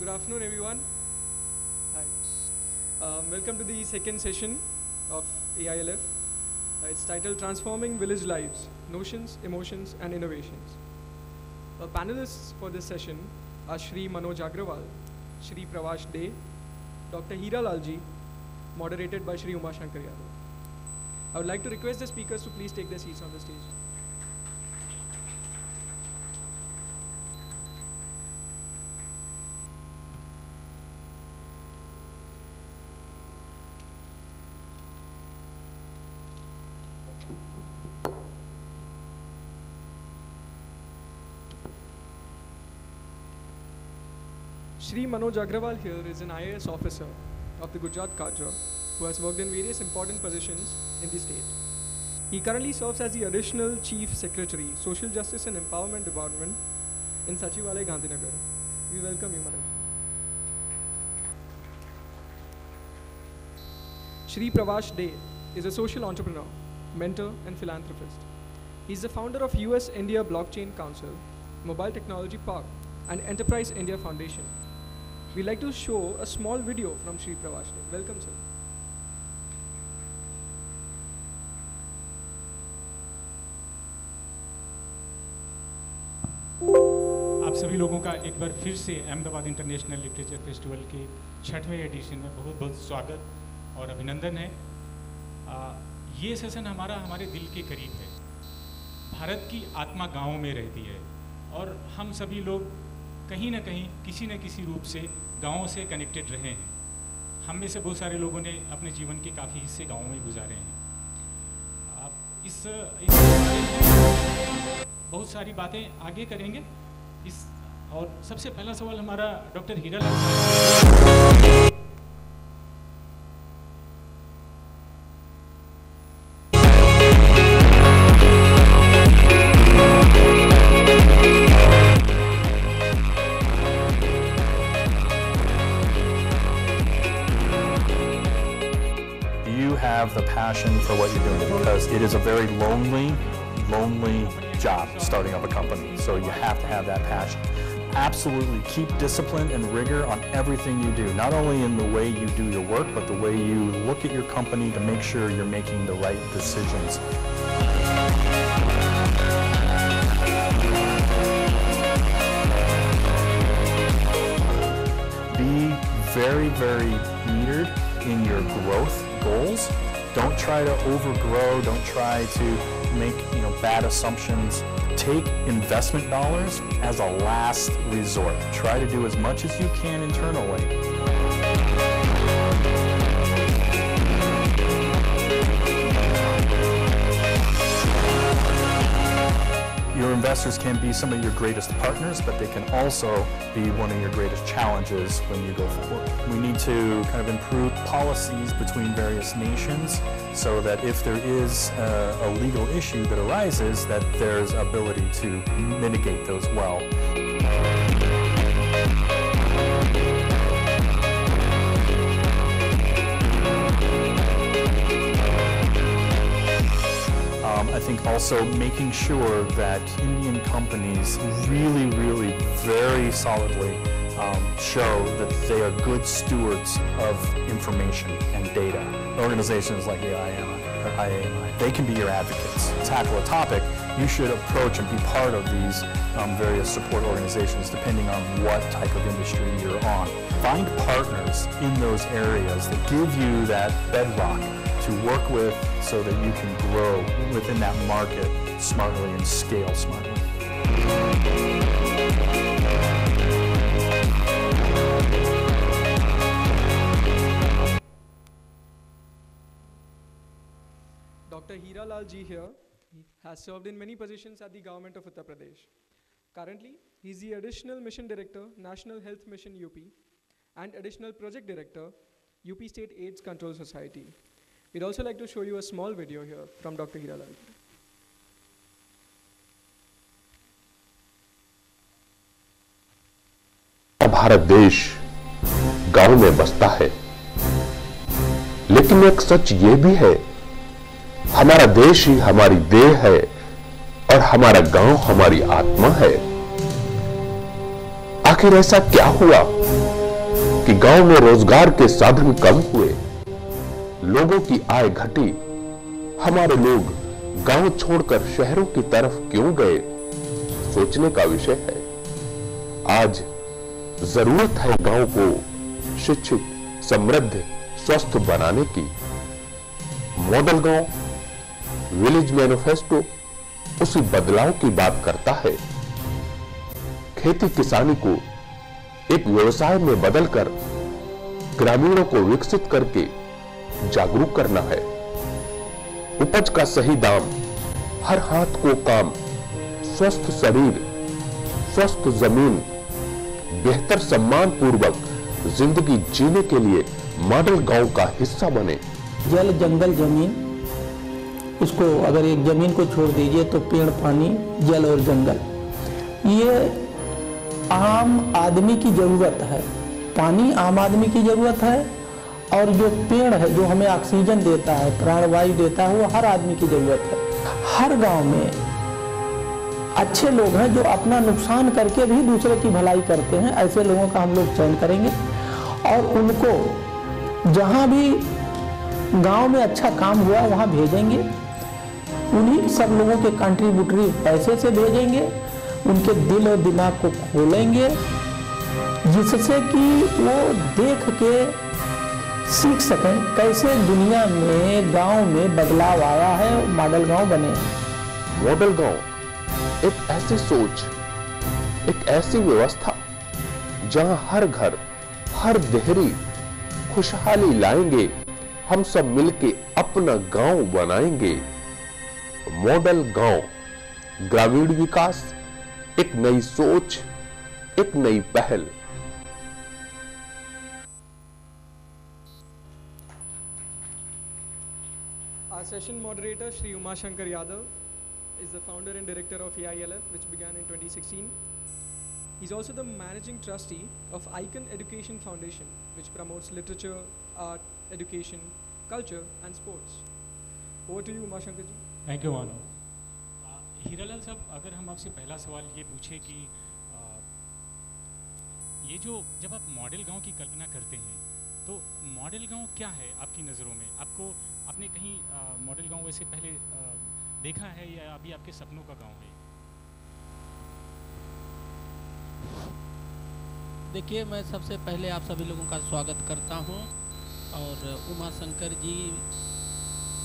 Good afternoon, everyone. Hi. Welcome to the second session of AILF. It's titled Transforming Village Lives, Notions, Emotions, and Innovations. Our panelists for this session are Shri Manoj Agrawal, Shri Pravash De, Dr. Hira Lalji, moderated by Shri Uma Shankar Yadav. I would like to request the speakers to please take their seats on the stage. Shri Manoj Agrawal here is an IAS officer of the Gujarat Cadre who has worked in various important positions in the state. He currently serves as the Additional Chief Secretary, Social Justice and Empowerment Department in Sachivalaya, Gandhinagar. We welcome you, Manoj. Shri Pravash De is a social entrepreneur, mentor, and philanthropist. He is the founder of US India Blockchain Council, Mobile Technology Park, and Enterprise India Foundation. We'd like to show a small video from Shri Pravash De. Welcome, sir. आप सभी लोगों का एक बार फिर से Ahmedabad international literature festival के 6वें addition में बहुत बहुत स्वागत और अभिनंदन है। ये सेशन हमारे दिल के करीब है। भारत की आत्मा गाँव में रहती है और हम सभी लोग कहीं ना कहीं किसी न किसी रूप से गाँव से कनेक्टेड रहे हैं। हम में से बहुत सारे लोगों ने अपने जीवन के काफ़ी हिस्से गाँव में गुजारे हैं। आप इस बहुत सारी बातें आगे करेंगे। और सबसे पहला सवाल हमारा doctor Hira Lal. You have the passion for what you're doing because it is a very lonely job starting up a company. So you have to have that passion. Absolutely keep discipline and rigor on everything you do, not only in the way you do your work, but the way you look at your company to make sure you're making the right decisions. Be very, very metered in your growth goals. Don't try to overgrow, don't try to make bad assumptions. Take investment dollars as a last resort. Try to do as much as you can internally. Your investors can be some of your greatest partners, but they can also be one of your greatest challenges when you go forward. We need to kind of improve policies between various nations so that if there is a legal issue that arises, that there's ability to mitigate those well. I think also making sure that Indian companies really very solidly show that they are good stewards of information and data. Organizations like the IAMI, they can be your advocates. Tackle a topic, you should approach and be part of these various support organizations depending on what type of industry you're on. Find partners in those areas that give you that bedrock to work with so that you can grow within that market smartly and scale smartly. Dr. Hira Lalji here has served in many positions at the government of Uttar Pradesh. Currently, he is the Additional Mission Director, National Health Mission UP, and Additional Project Director, UP State AIDS Control Society. We'd also like to show you a small video here from Dr. Hira Lalji. Bharat देश गांव में बसता है, लेकिन एक सच ये भी है, हमारा देश ही हमारी देह है और हमारा गांव हमारी आत्मा है। आखिर ऐसा क्या हुआ गांव में रोजगार के साधन कम हुए, लोगों की आय घटी, हमारे लोग गांव छोड़कर शहरों की तरफ क्यों गए, सोचने का विषय है। आज जरूरत है गांव को शिक्षित, समृद्ध, स्वस्थ बनाने की। मॉडल गांव विलेज मैनिफेस्टो उसी बदलाव की बात करता है। खेती किसानी को एक व्यवसाय में बदलकर ग्रामीणों को विकसित करके जागरूक करना है। उपज का सही दाम, हर हाथ को काम, स्वस्थ शरीर, स्वस्थ जमीन, बेहतर सम्मान पूर्वक जिंदगी जीने के लिए मॉडल गांव का हिस्सा बने। जल, जंगल, जमीन, इसको अगर एक जमीन को छोड़ दीजिए तो पेड़, पानी, जल और जंगल, ये आम आदमी की जरूरत है। पानी आम आदमी की जरूरत है और जो पेड़ है जो हमें ऑक्सीजन देता है, प्राणवायु देता है, वो हर आदमी की जरूरत है। हर गांव में अच्छे लोग हैं जो अपना नुकसान करके भी दूसरे की भलाई करते हैं। ऐसे लोगों का हम लोग चयन करेंगे और उनको जहां भी गांव में अच्छा काम हुआ वहां भेजेंगे। उन्हीं सब लोगों के कंट्रीब्यूटरी पैसे से भेजेंगे, उनके दिल और दिमाग को खोलेंगे, जिससे कि वो देख के सीख सकें कैसे दुनिया में गांव में बदलाव आया है, मॉडल गांव बने। मॉडल गांव एक ऐसी सोच, एक ऐसी व्यवस्था जहां हर घर, हर देहरी खुशहाली लाएंगे, हम सब मिलके अपना गांव बनाएंगे। मॉडल गांव, ग्रामीण विकास, एक नई सोच, एक नई पहल। Our session moderator, Shri Uma Shankar Yadav, is the founder and director of AILF, which began in 2016. He's also the managing trustee of Icon Education Foundation, which promotes literature, art, education, culture, and sports. Over to you, Uma Shankar ji. Thank you मानो। हीरालाल साहब, अगर हम आपसे पहला सवाल ये पूछे कि ये जो जब आप मॉडल गांव की कल्पना करते हैं तो मॉडल गांव क्या है आपकी नज़रों में? आपने कहीं मॉडल गांव वैसे पहले देखा है या अभी आपके सपनों का गांव है? देखिए, मैं सबसे पहले आप सभी लोगों का स्वागत करता हूं और उमा शंकर जी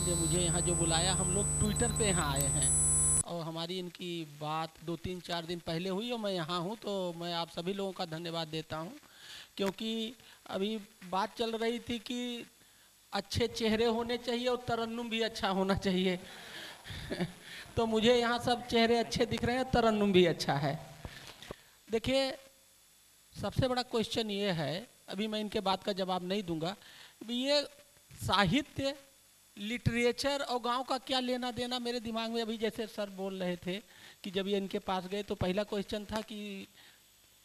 ने मुझे यहाँ जो बुलाया, हम लोग ट्विटर पे यहाँ आए हैं और हमारी इनकी बात 2-3-4 दिन पहले हुई और मैं यहाँ हूँ, तो मैं आप सभी लोगों का धन्यवाद देता हूँ। क्योंकि अभी बात चल रही थी कि अच्छे चेहरे होने चाहिए और तरन्नुम भी अच्छा होना चाहिए तो मुझे यहाँ सब चेहरे अच्छे दिख रहे हैं, तरन्नुम भी अच्छा है। देखिए, सबसे बड़ा क्वेश्चन ये है, अभी मैं इनके बात का जवाब नहीं दूंगा, ये साहित्य, लिटरेचर और गांव का क्या लेना देना मेरे दिमाग में। अभी जैसे सर बोल रहे थे कि जब ये इनके पास गए तो पहला क्वेश्चन था कि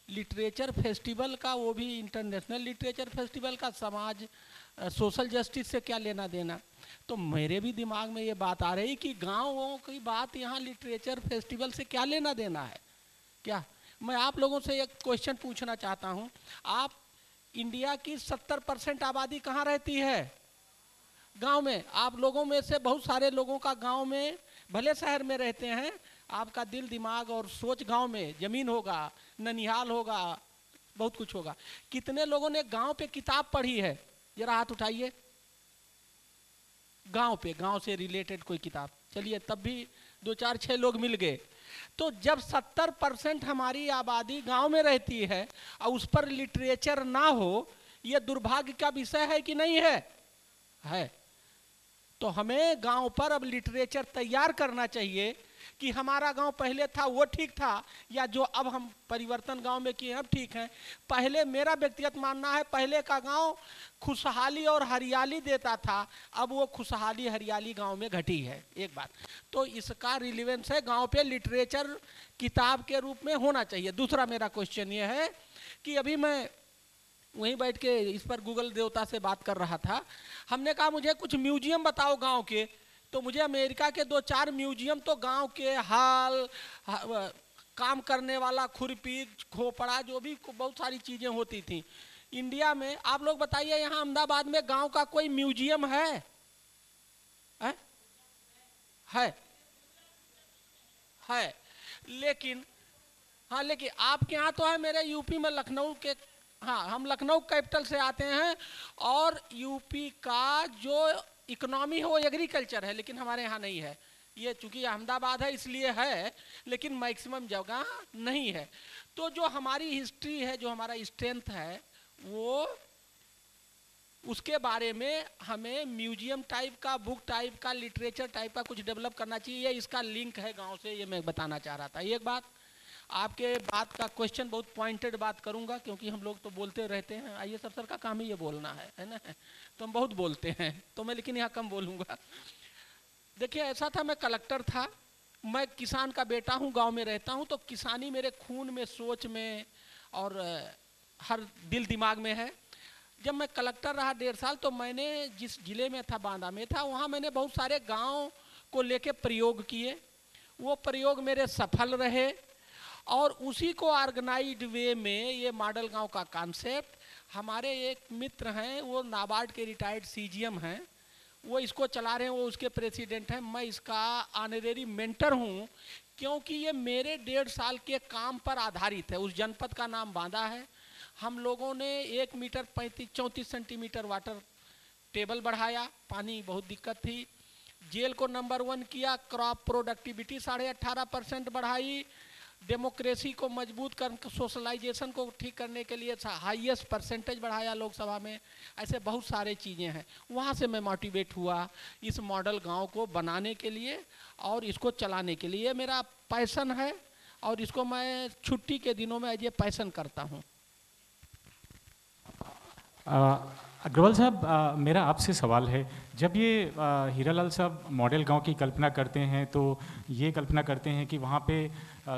लिटरेचर फेस्टिवल का, वो भी इंटरनेशनल लिटरेचर फेस्टिवल का, समाज सोशल जस्टिस से क्या लेना देना। तो मेरे भी दिमाग में ये बात आ रही कि गाँवों की बात यहाँ लिटरेचर फेस्टिवल से क्या लेना देना है। क्या मैं आप लोगों से एक क्वेश्चन पूछना चाहता हूँ, आप इंडिया की 70% आबादी कहाँ रहती है? गांव में। आप लोगों में से बहुत सारे लोगों का गांव में, भले शहर में रहते हैं, आपका दिल, दिमाग और सोच गांव में, जमीन होगा, ननिहाल होगा, बहुत कुछ होगा। कितने लोगों ने गांव पे किताब पढ़ी है? जरा हाथ उठाइए। गांव पे, गांव से रिलेटेड कोई किताब। चलिए, तब भी 2-4-6 लोग मिल गए। तो जब 70% हमारी आबादी गांव में रहती है और उस पर लिटरेचर ना हो, यह दुर्भाग्य का विषय है कि नहीं है? है। तो हमें गांव पर अब लिटरेचर तैयार करना चाहिए कि हमारा गांव पहले था वो ठीक था या जो अब हम परिवर्तन गांव में किए अब ठीक है। पहले, मेरा व्यक्तिगत मानना है, पहले का गांव खुशहाली और हरियाली देता था, अब वो खुशहाली हरियाली गांव में घटी है। एक बात तो इसका रिलेवेंस है, गांव पे लिटरेचर किताब के रूप में होना चाहिए। दूसरा मेरा क्वेश्चन ये है कि अभी मैं वहीं बैठ के इस पर गूगल देवता से बात कर रहा था। हमने कहा मुझे कुछ म्यूजियम बताओ गांव के, तो मुझे अमेरिका के 2-4 म्यूजियम तो गांव के हाल, काम करने वाला खुरपी, खोपड़ा, जो भी बहुत सारी चीज़ें होती थी, इंडिया में आप लोग बताइए, यहाँ अहमदाबाद में गांव का कोई म्यूजियम है? है लेकिन हाँ, लेकिन आपके यहाँ तो है, मेरे यूपी में लखनऊ के, हाँ हम लखनऊ कैपिटल से आते हैं, और यूपी का जो इकोनॉमी है वो एग्रीकल्चर है, लेकिन हमारे यहाँ नहीं है। ये चूंकि अहमदाबाद है इसलिए है, लेकिन मैक्सिमम जगह नहीं है। तो जो हमारी हिस्ट्री है, जो हमारा स्ट्रेंथ है, वो उसके बारे में हमें म्यूजियम टाइप का, बुक टाइप का, लिटरेचर टाइप का कुछ डेवलप करना चाहिए। इसका लिंक है गांव से, ये मैं बताना चाह रहा था। एक बात, आपके बात का क्वेश्चन बहुत पॉइंटेड बात करूंगा, क्योंकि हम लोग तो बोलते रहते हैं, आईएएस अफसर का काम ही ये बोलना है ना, तो हम बहुत बोलते हैं, तो मैं लेकिन यहाँ कम बोलूँगा। देखिए ऐसा था, मैं कलेक्टर था, मैं किसान का बेटा हूँ, गांव में रहता हूँ, तो किसानी मेरे खून में, सोच में और हर दिल दिमाग में है। जब मैं कलेक्टर रहा 1.5 साल, तो मैंने जिस जिले में था, बांदा में था, वहाँ मैंने बहुत सारे गांव को लेके प्रयोग किए। वो प्रयोग मेरे सफल रहे, और उसी को ऑर्गेनाइज्ड वे में ये मॉडल गांव का कॉन्सेप्ट, हमारे एक मित्र हैं, वो नाबार्ड के रिटायर्ड सीजीएम हैं, वो इसको चला रहे हैं, वो उसके प्रेसिडेंट हैं। मैं इसका ऑनरेरी मेंटर हूँ, क्योंकि ये मेरे 1.5 साल के काम पर आधारित है। उस जनपद का नाम बांदा है। हम लोगों ने 1 मीटर 34 सेंटीमीटर वाटर टेबल बढ़ाया, पानी बहुत दिक्कत थी। जेल को नंबर 1 किया, क्रॉप प्रोडक्टिविटी 18.5% बढ़ाई, डेमोक्रेसी को मजबूत कर, सोशलाइजेशन को ठीक करने के लिए हाईएस्ट परसेंटेज बढ़ाया लोकसभा में। ऐसे बहुत सारे चीज़ें हैं। वहाँ से मैं मोटिवेट हुआ इस मॉडल गांव को बनाने के लिए और इसको चलाने के लिए। मेरा पैशन है, और इसको मैं छुट्टी के दिनों में एज ए पैशन करता हूँ। अग्रवाल साहब, मेरा आपसे सवाल है, जब ये हीरालाल साहब मॉडल गांव की कल्पना करते हैं, तो ये कल्पना करते हैं कि वहाँ पे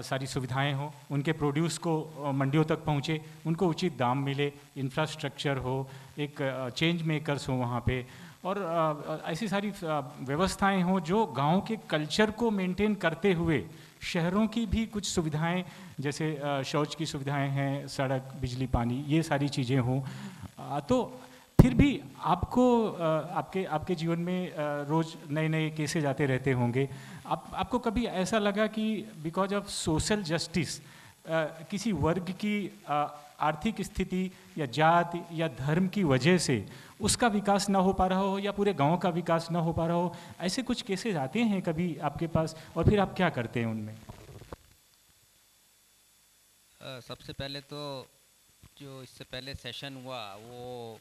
सारी सुविधाएं हो, उनके प्रोड्यूस को मंडियों तक पहुँचे, उनको उचित दाम मिले, इंफ्रास्ट्रक्चर हो, एक चेंज मेकर्स हो वहाँ पे, और ऐसी सारी व्यवस्थाएं हों जो गांव के कल्चर को मेंटेन करते हुए शहरों की भी कुछ सुविधाएं, जैसे शौच की सुविधाएं हैं, सड़क, बिजली, पानी, ये सारी चीज़ें हों। तो फिर भी आपको आपके जीवन में रोज़ नए नए केसेज आते रहते होंगे। आपको कभी ऐसा लगा कि बिकॉज ऑफ सोशल जस्टिस किसी वर्ग की आर्थिक स्थिति या जाति या धर्म की वजह से उसका विकास ना हो पा रहा हो, या पूरे गांव का विकास ना हो पा रहा हो, ऐसे कुछ केसेस आते हैं कभी आपके पास, और फिर आप क्या करते हैं उनमें? सबसे पहले तो जो इससे पहले सेशन हुआ वो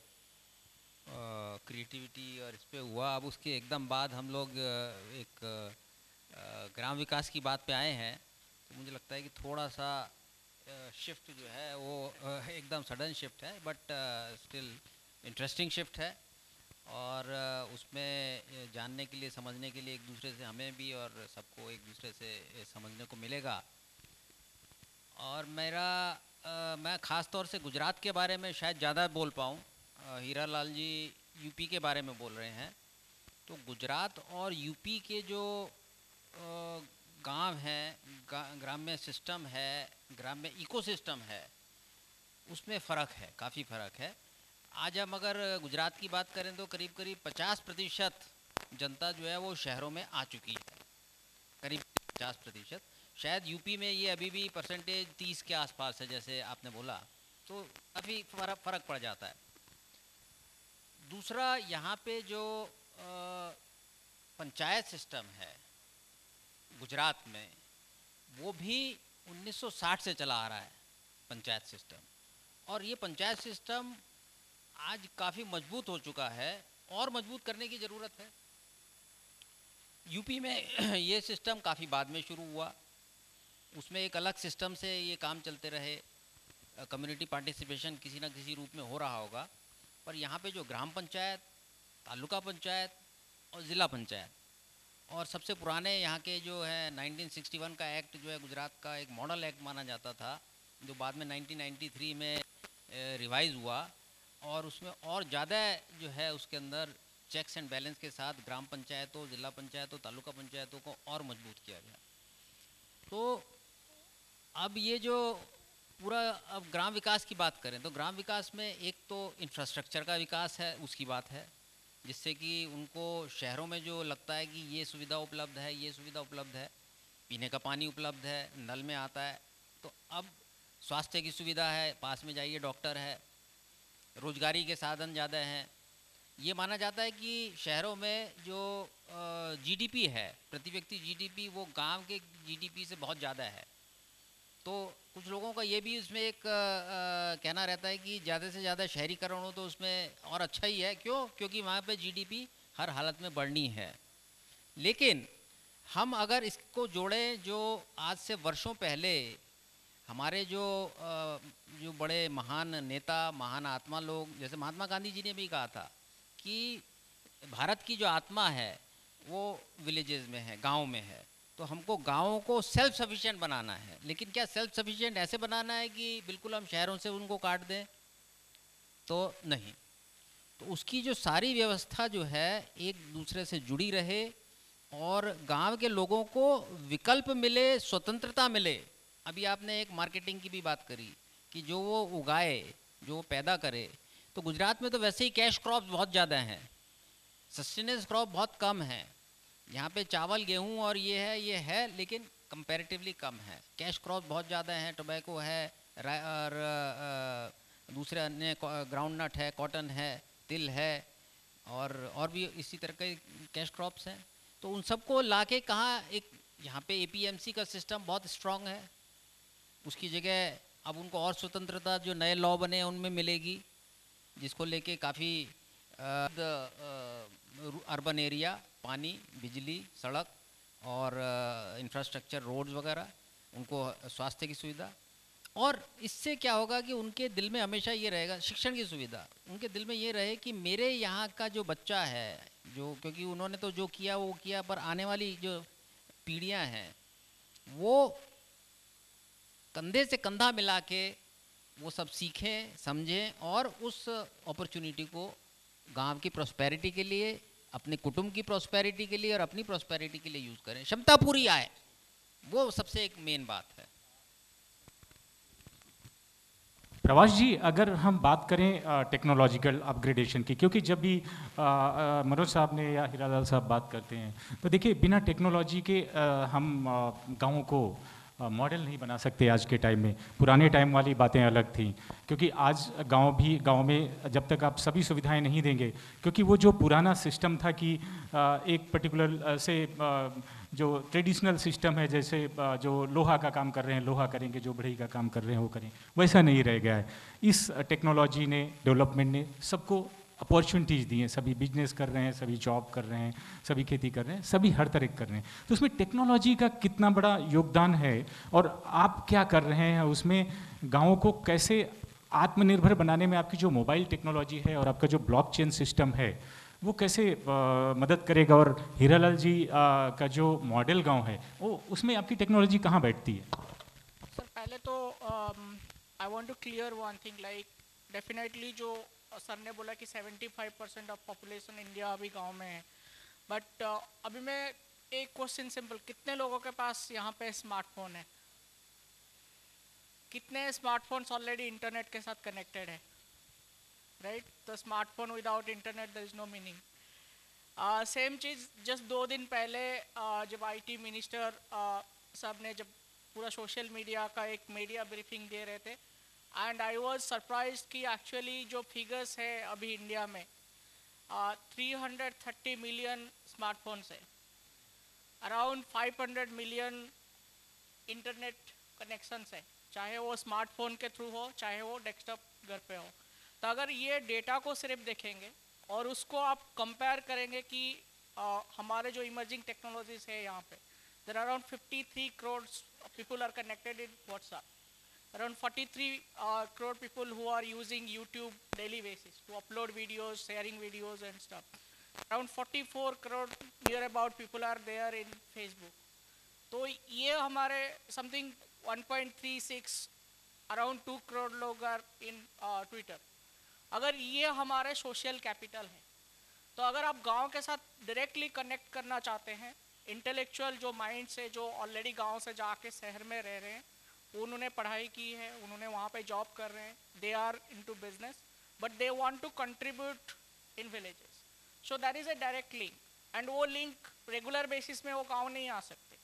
क्रिएटिविटी और इस पे हुआ। अब उसके एकदम बाद हम लोग एक ग्राम विकास की बात पे आए हैं, तो मुझे लगता है कि थोड़ा सा शिफ्ट जो है वो एकदम सडन शिफ्ट है, बट स्टिल इंटरेस्टिंग शिफ्ट है। और उसमें जानने के लिए, समझने के लिए एक दूसरे से हमें भी और सबको एक दूसरे से समझने को मिलेगा। और मैं ख़ास तौर से गुजरात के बारे में शायद ज़्यादा बोल पाऊँ। हीरालाल जी यूपी के बारे में बोल रहे हैं, तो गुजरात और यूपी के जो गांव हैं, ग्राम्य सिस्टम है, ग्राम्य इकोसिस्टम है, उसमें फ़र्क है, काफ़ी फ़र्क है। आज हम अगर गुजरात की बात करें तो करीब करीब 50% जनता जो है वो शहरों में आ चुकी है, करीब 50%। शायद यूपी में ये अभी भी परसेंटेज 30 के आसपास है, जैसे आपने बोला, तो काफ़ी फ़र्क पड़ जाता है। दूसरा, यहाँ पे जो पंचायत सिस्टम है गुजरात में, वो भी 1960 से चला आ रहा है पंचायत सिस्टम, और ये पंचायत सिस्टम आज काफ़ी मजबूत हो चुका है और मजबूत करने की ज़रूरत है। यूपी में ये सिस्टम काफ़ी बाद में शुरू हुआ, उसमें एक अलग सिस्टम से ये काम चलते रहे, कम्युनिटी पार्टिसिपेशन किसी न किसी रूप में हो रहा होगा। पर यहाँ पे जो ग्राम पंचायत, तालुका पंचायत और ज़िला पंचायत, और सबसे पुराने यहाँ के जो है 1961 का एक्ट जो है गुजरात का एक मॉडल एक्ट माना जाता था, जो बाद में 1993 में रिवाइज़ हुआ, और उसमें और ज़्यादा जो है उसके अंदर चेक्स एंड बैलेंस के साथ ग्राम पंचायतों, ज़िला पंचायतों, तालुका पंचायतों को और मजबूत किया गया। तो अब ये जो पूरा अब ग्राम विकास की बात करें तो ग्राम विकास में एक तो इंफ्रास्ट्रक्चर का विकास है, उसकी बात है, जिससे कि उनको शहरों में जो लगता है कि ये सुविधा उपलब्ध है, ये सुविधा उपलब्ध है, पीने का पानी उपलब्ध है, नल में आता है, तो अब स्वास्थ्य की सुविधा है, पास में जाइए डॉक्टर है, रोजगारी के साधन ज़्यादा हैं। ये माना जाता है कि शहरों में जो जीडीपी है, प्रति व्यक्ति जीडीपी, वो गांव के जीडीपी से बहुत ज़्यादा है। तो कुछ लोगों का ये भी उसमें एक कहना रहता है कि ज़्यादा से ज़्यादा शहरीकरण हो तो उसमें और अच्छा ही है। क्यों? क्योंकि वहाँ पे जीडीपी हर हालत में बढ़नी है। लेकिन हम अगर इसको जोड़ें, जो आज से वर्षों पहले हमारे जो बड़े महान नेता, महान आत्मा लोग, जैसे महात्मा गांधी जी ने भी कहा था कि भारत की जो आत्मा है वो विलेजेस में है, गाँव में है। तो हमको गाँवों को सेल्फ सफिशिएंट बनाना है। लेकिन क्या सेल्फ सफिशिएंट ऐसे बनाना है कि बिल्कुल हम शहरों से उनको काट दें? तो नहीं। तो उसकी जो सारी व्यवस्था जो है एक दूसरे से जुड़ी रहे और गांव के लोगों को विकल्प मिले, स्वतंत्रता मिले। अभी आपने एक मार्केटिंग की भी बात करी कि जो वो उगाए, जो वो पैदा करे। तो गुजरात में तो वैसे ही कैश क्रॉप्स बहुत ज़्यादा हैं, सस्टेनेंस क्रॉप बहुत कम है। यहाँ पे चावल, गेहूँ और ये है लेकिन कंपैरेटिवली कम है। कैश क्रॉप बहुत ज़्यादा हैं, टोबैको है और दूसरे अन्य ग्राउंड नट है, कॉटन है, तिल है और भी इसी तरह के कैश क्रॉप्स हैं। तो उन सबको लाके कहाँ एक यहाँ पे एपीएमसी का सिस्टम बहुत स्ट्रांग है, उसकी जगह अब उनको और स्वतंत्रता जो नए लॉ बने हैं उनमें मिलेगी, जिसको लेके काफ़ी अर्बन एरिया, पानी, बिजली, सड़क और इंफ्रास्ट्रक्चर, रोड्स वगैरह, उनको स्वास्थ्य की सुविधा। और इससे क्या होगा कि उनके दिल में हमेशा ये रहेगा, शिक्षण की सुविधा, उनके दिल में ये रहे कि मेरे यहाँ का जो बच्चा है, जो क्योंकि उन्होंने तो जो किया वो किया, पर आने वाली जो पीढ़ियाँ हैं वो कंधे से कंधा मिला के वो सब सीखें, समझें और उस अपॉर्चुनिटी को गांव की प्रॉस्पेरिटी के लिए, अपने कुटुंब की प्रॉस्पेरिटी के लिए और अपनी प्रॉस्पेरिटी के लिए यूज़ करें, क्षमता पूरी आए। वो सबसे एक मेन बात है। प्रवास जी, अगर हम बात करें टेक्नोलॉजिकल अपग्रेडेशन की, क्योंकि जब भी मनोज साहब ने या हीरालाल साहब बात करते हैं तो देखिए बिना टेक्नोलॉजी के हम गाँवों को मॉडल नहीं बना सकते। आज के टाइम में पुराने टाइम वाली बातें अलग थी, क्योंकि आज गांव में जब तक आप सभी सुविधाएं नहीं देंगे, क्योंकि वो जो पुराना सिस्टम था कि एक पर्टिकुलर से जो ट्रेडिशनल सिस्टम है, जैसे जो लोहा का काम कर रहे हैं लोहा करेंगे, जो बढ़ई का काम कर रहे हैं वो करें, वैसा नहीं रह गया है। इस टेक्नोलॉजी ने, डेवलपमेंट ने सबको अपॉर्चुनिटीज़ दी हैं, सभी बिजनेस कर रहे हैं, सभी जॉब कर रहे हैं, सभी खेती कर रहे हैं, सभी हर तरह कर रहे हैं। तो उसमें टेक्नोलॉजी का कितना बड़ा योगदान है और आप क्या कर रहे हैं उसमें, गाँवों को कैसे आत्मनिर्भर बनाने में आपकी जो मोबाइल टेक्नोलॉजी है और आपका जो ब्लॉकचेन सिस्टम है वो कैसे मदद करेगा? और हीरालाल जी का जो मॉडल गांव है वो उसमें आपकी टेक्नोलॉजी कहाँ बैठती है? सर पहले तो I want to clear one thing, like definitely जो सर ने बोला कि 75% ऑफ पॉपुलेशन इंडिया अभी गांव में है, बट अभी मैं एक क्वेश्चन सिंपल, कितने लोगों के पास यहाँ पे स्मार्टफोन है? कितने स्मार्टफोन्स ऑलरेडी इंटरनेट के साथ कनेक्टेड है? Right, the smartphone without internet there is no meaning. Same चीज़ जस्ट 2 दिन पहले जब आईटी मिनिस्टर साहब ने जब पूरा सोशल मीडिया का एक मीडिया ब्रीफिंग दे रहे थे, एंड आई वाज सरप्राइज कि एक्चुअली जो फिगर्स है अभी इंडिया में 330 मिलियन स्मार्टफोन्स है, अराउंड 500 मिलियन इंटरनेट कनेक्शंस है, चाहे वो स्मार्टफोन के थ्रू हो चाहे वो डेस्कटॉप घर पे हो। तो अगर ये डेटा को सिर्फ देखेंगे और उसको आप कंपेयर करेंगे कि हमारे जो इमर्जिंग टेक्नोलॉजीज है यहाँ पे, there are around 53 crore people are connected in WhatsApp, around 43 crore people who are using YouTube daily basis to upload videos, sharing videos and stuff. Around 44 crore near about people are there in Facebook. तो ये हमारे something 1.36 around 2 crore लोग are in Twitter. अगर ये हमारे social capital है, तो अगर आप गांव के साथ डायरेक्टली कनेक्ट करना चाहते हैं, इंटेलेक्चुअल जो माइंड से जो ऑलरेडी गांव से जाके शहर में रह रहे हैं उन्होंने पढ़ाई की है, उन्होंने वहाँ पे जॉब कर रहे हैं, they are into business but they want to contribute in villages, so that is a direct link. And वो लिंक रेगुलर बेसिस में वो गाँव नहीं आ सकते,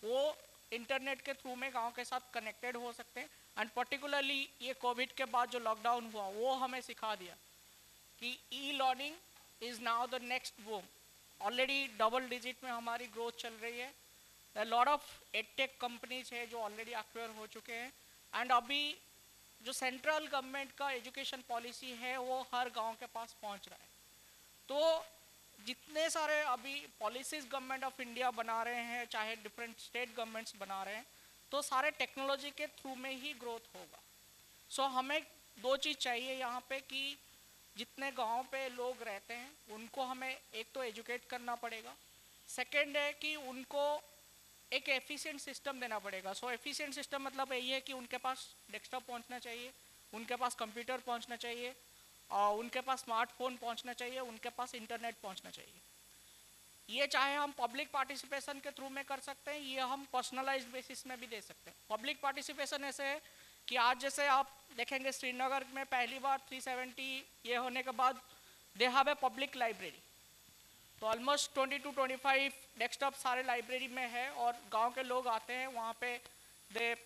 वो इंटरनेट के थ्रू में गांव के साथ कनेक्टेड हो सकते हैं। एंड पर्टिकुलरली ये कोविड के बाद जो लॉकडाउन हुआ वो हमें सिखा दिया कि e learning is now the next boom. Already double digit में हमारी ग्रोथ चल रही है। लॉट ऑफ एडटेक कंपनीज है जो ऑलरेडी एक्वायर हो चुके हैं। एंड अभी जो सेंट्रल गवर्नमेंट का एजुकेशन पॉलिसी है वो हर गांव के पास पहुंच रहा है। तो जितने सारे अभी पॉलिसीज गवर्नमेंट ऑफ इंडिया बना रहे हैं, चाहे डिफरेंट स्टेट गवर्नमेंट्स बना रहे हैं, तो सारे टेक्नोलॉजी के थ्रू में ही ग्रोथ होगा। सो हमें दो चीज़ चाहिए यहाँ पे कि जितने गांव पे लोग रहते हैं उनको हमें एक तो एजुकेट करना पड़ेगा, सेकंड है कि उनको एक एफिशिएंट सिस्टम देना पड़ेगा। सो एफिशिएंट सिस्टम मतलब यही है कि उनके पास डेस्कटॉप पहुंचना चाहिए, उनके पास कंप्यूटर पहुंचना चाहिए, और उनके पास स्मार्टफोन पहुंचना चाहिए, उनके पास इंटरनेट पहुंचना चाहिए। ये चाहे हम पब्लिक पार्टिसिपेशन के थ्रू में कर सकते हैं, ये हम पर्सनलाइज्ड बेसिस में भी दे सकते हैं। पब्लिक पार्टिसिपेशन ऐसे है कि आज जैसे आप देखेंगे श्रीनगर में पहली बार 370 ये होने के बाद they have a public library, तो ऑलमोस्ट 20 to 25 डेस्कटॉप सारे लाइब्रेरी में है और गांव के लोग आते हैं वहाँ पे, दे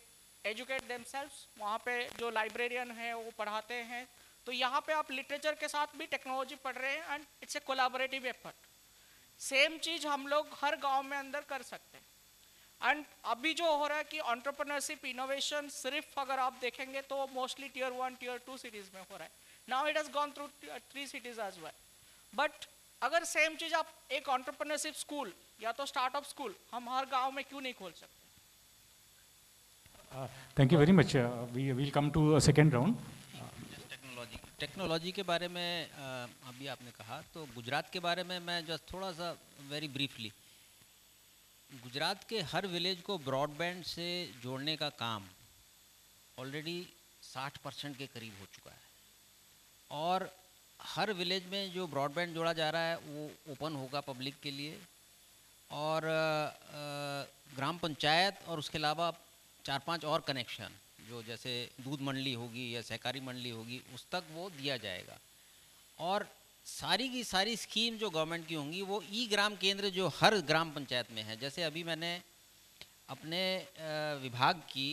एजुकेट देमसेल्व्स, वहाँ पे जो लाइब्रेरियन है वो पढ़ाते हैं। तो यहाँ पे आप लिटरेचर के साथ भी टेक्नोलॉजी पढ़ रहे हैं and it's a collaborative effort. Same चीज़ हम लोग हर गांव में अंदर कर सकते हैं। एंड अभी जो हो रहा है कि एंटरप्रेन्योरशिप इनोवेशन सिर्फ अगर आप देखेंगे तो मोस्टली Tier 1 Tier 2 सिटीज़ में हो रहा है। Now it has gone through 3 cities as well. But अगर सेम चीज़ आप एक एंटरप्रेन्योरशिप स्कूल या तो स्टार्टअप स्कूल हम हर गाँव में क्यों नहीं खोल सकते? Thank you very much. We will come to second round. Technology के बारे में अभी आपने कहा, तो गुजरात के बारे में मैं जस्ट थोड़ा सा वेरी ब्रीफली, गुजरात के हर विलेज को ब्रॉडबैंड से जोड़ने का काम ऑलरेडी 60% के करीब हो चुका है और हर विलेज में जो ब्रॉडबैंड जोड़ा जा रहा है वो ओपन होगा पब्लिक के लिए और ग्राम पंचायत और उसके अलावा 4-5 और कनेक्शन जो जैसे दूध मंडली होगी या सहकारी मंडली होगी उस तक वो दिया जाएगा। और सारी की सारी स्कीम जो गवर्नमेंट की होंगी वो ई ग्राम केंद्र जो हर ग्राम पंचायत में है, जैसे अभी मैंने अपने विभाग की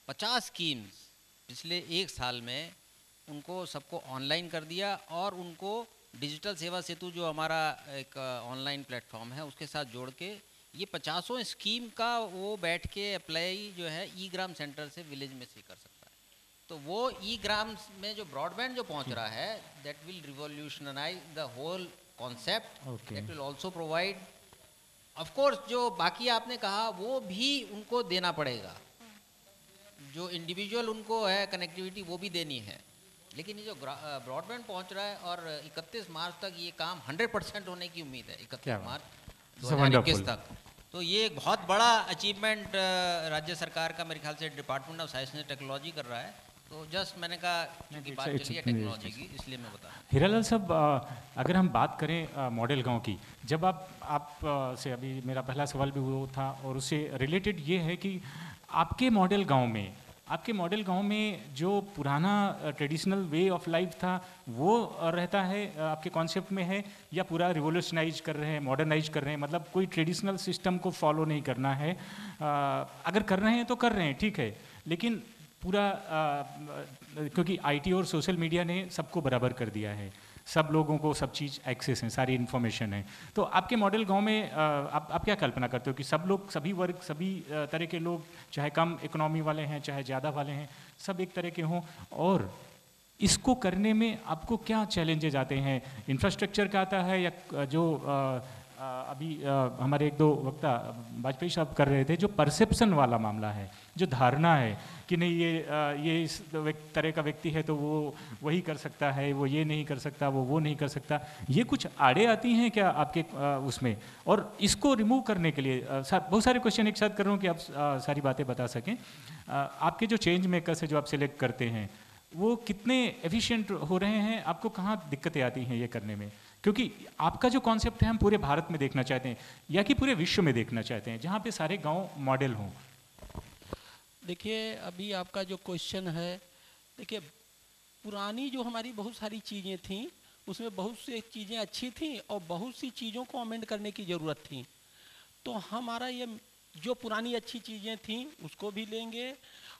50 स्कीम्स पिछले 1 साल में उनको सबको ऑनलाइन कर दिया और उनको डिजिटल सेवा सेतु जो हमारा एक ऑनलाइन प्लेटफॉर्म है उसके साथ जोड़ के ये 50 स्कीम का वो बैठ के अप्लाई जो है ई ग्राम सेंटर से विलेज में से कर सकता है। तो वो ई ग्राम में जो ब्रॉडबैंड जो पहुंच रहा है that will revolutionise the whole concept, that will also provide of course जो बाकी आपने कहा वो भी उनको देना पड़ेगा, जो इंडिविजुअल उनको है कनेक्टिविटी वो भी देनी है, लेकिन ये जो ब्रॉडबैंड पहुंच रहा है और 31 मार्च तक ये काम 100% होने की उम्मीद है, 31 मार्च 2021 तक। तो ये एक बहुत बड़ा अचीवमेंट राज्य सरकार का मेरे ख्याल से department of science and technology कर रहा है। तो जस्ट मैंने कहा क्योंकि बात चली है टेक्नोलॉजी की इसलिए मैं बता रहा हूँ। हीरालाल साहब, अगर हम बात करें मॉडल गांव की, जब आप से अभी मेरा पहला सवाल भी वो था और उससे रिलेटेड ये है कि आपके मॉडल गांव में जो पुराना ट्रेडिशनल वे ऑफ लाइफ था वो रहता है, आपके कॉन्सेप्ट में है, या पूरा रिवोल्यूशनाइज कर रहे हैं, मॉडर्नाइज कर रहे हैं, मतलब कोई ट्रेडिशनल सिस्टम को फॉलो नहीं करना है? अगर कर रहे हैं तो कर रहे हैं, ठीक है, लेकिन पूरा क्योंकि आईटी और सोशल मीडिया ने सबको बराबर कर दिया है, सब लोगों को सब चीज़ एक्सेस है, सारी इन्फॉर्मेशन है, तो आपके मॉडल गांव में आप क्या कल्पना करते हो कि सब लोग, सभी वर्ग, सभी तरह के लोग, चाहे कम इकोनॉमी वाले हैं चाहे ज़्यादा वाले हैं, सब एक तरह के हों? और इसको करने में आपको क्या चैलेंजेज आते हैं? इंफ्रास्ट्रक्चर का आता है, या जो अभी हमारे 1-2 वक्ता वाजपेयी साहब कर रहे थे, जो परसेप्शन वाला मामला है, जो धारणा है कि नहीं ये इस तरह का व्यक्ति है तो वो वही कर सकता है, वो ये नहीं कर सकता, वो नहीं कर सकता, ये कुछ आड़े आती हैं क्या आपके उसमें? और इसको रिमूव करने के लिए बहुत सारे क्वेश्चन एक साथ कर रहा हूँ कि आप सारी बातें बता सकें। आपके जो चेंज मेकर्स है जो आप सिलेक्ट करते हैं वो कितने एफिशिएंट हो रहे हैं? आपको कहाँ दिक्कतें आती हैं ये करने में? क्योंकि आपका जो कॉन्सेप्ट है हम पूरे भारत में देखना चाहते हैं या कि पूरे विश्व में देखना चाहते हैं, जहाँ पे सारे गांव मॉडल हों। देखिए अभी आपका जो क्वेश्चन है, देखिए पुरानी जो हमारी बहुत सारी चीज़ें थीं उसमें बहुत सी चीज़ें अच्छी थीं और बहुत सी चीज़ों को अमेंड करने की ज़रूरत थी। तो हमारा ये जो पुरानी अच्छी चीज़ें थीं उसको भी लेंगे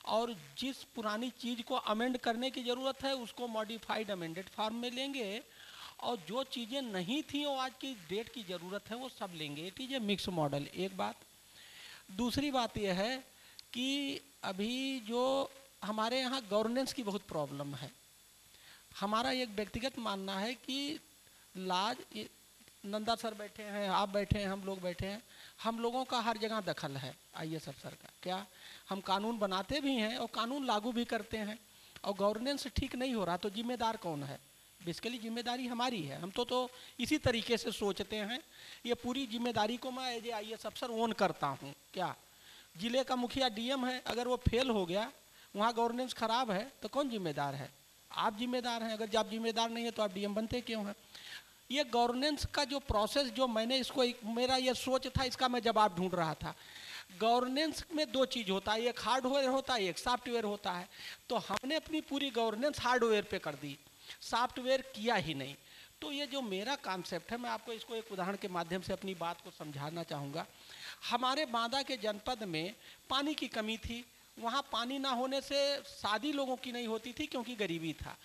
और जिस पुरानी चीज़ को अमेंड करने की ज़रूरत है उसको मॉडिफाइड अमेंडेड फॉर्म में लेंगे और जो चीज़ें नहीं थी और आज की डेट की ज़रूरत है वो सब लेंगे। It is a mix model, एक बात। दूसरी बात यह है कि अभी जो हमारे यहाँ गवर्नेंस की बहुत प्रॉब्लम है। हमारा एक व्यक्तिगत मानना है कि लाज, नंदा सर बैठे हैं, आप बैठे हैं, हम लोग बैठे हैं, हम लोगों का हर जगह दखल है IAS अफसर का। क्या हम कानून बनाते भी हैं और कानून लागू भी करते हैं और गवर्नेंस ठीक नहीं हो रहा तो जिम्मेदार कौन है? बेसिकली जिम्मेदारी हमारी है। हम तो इसी तरीके से सोचते हैं। ये पूरी जिम्मेदारी को मैं एज ए IAS अफसर ओन करता हूँ। क्या जिले का मुखिया DM है, अगर वो फेल हो गया, वहाँ गवर्नेंस खराब है तो कौन जिम्मेदार है? आप जिम्मेदार हैं। अगर आप जिम्मेदार नहीं है तो आप DM बनते क्यों हैं? ये गवर्नेंस का जो प्रोसेस, जो मैंने इसको मेरा ये सोच था, इसका मैं जवाब ढूंढ रहा था। गवर्नेंस में दो चीज़ होता है, एक हार्डवेयर होता है, एक सॉफ्टवेयर होता है। तो हमने अपनी पूरी गवर्नेंस हार्डवेयर पे कर दी, सॉफ्टवेयर किया ही नहीं। तो ये जो मेरा कॉन्सेप्ट है, मैं आपको इसको एक उदाहरण के माध्यम से अपनी बात को समझाना चाहूँगा। हमारे बांदा के जनपद में पानी की कमी थी। वहाँ पानी ना होने से शादी लोगों की नहीं होती थी क्योंकि गरीबी था।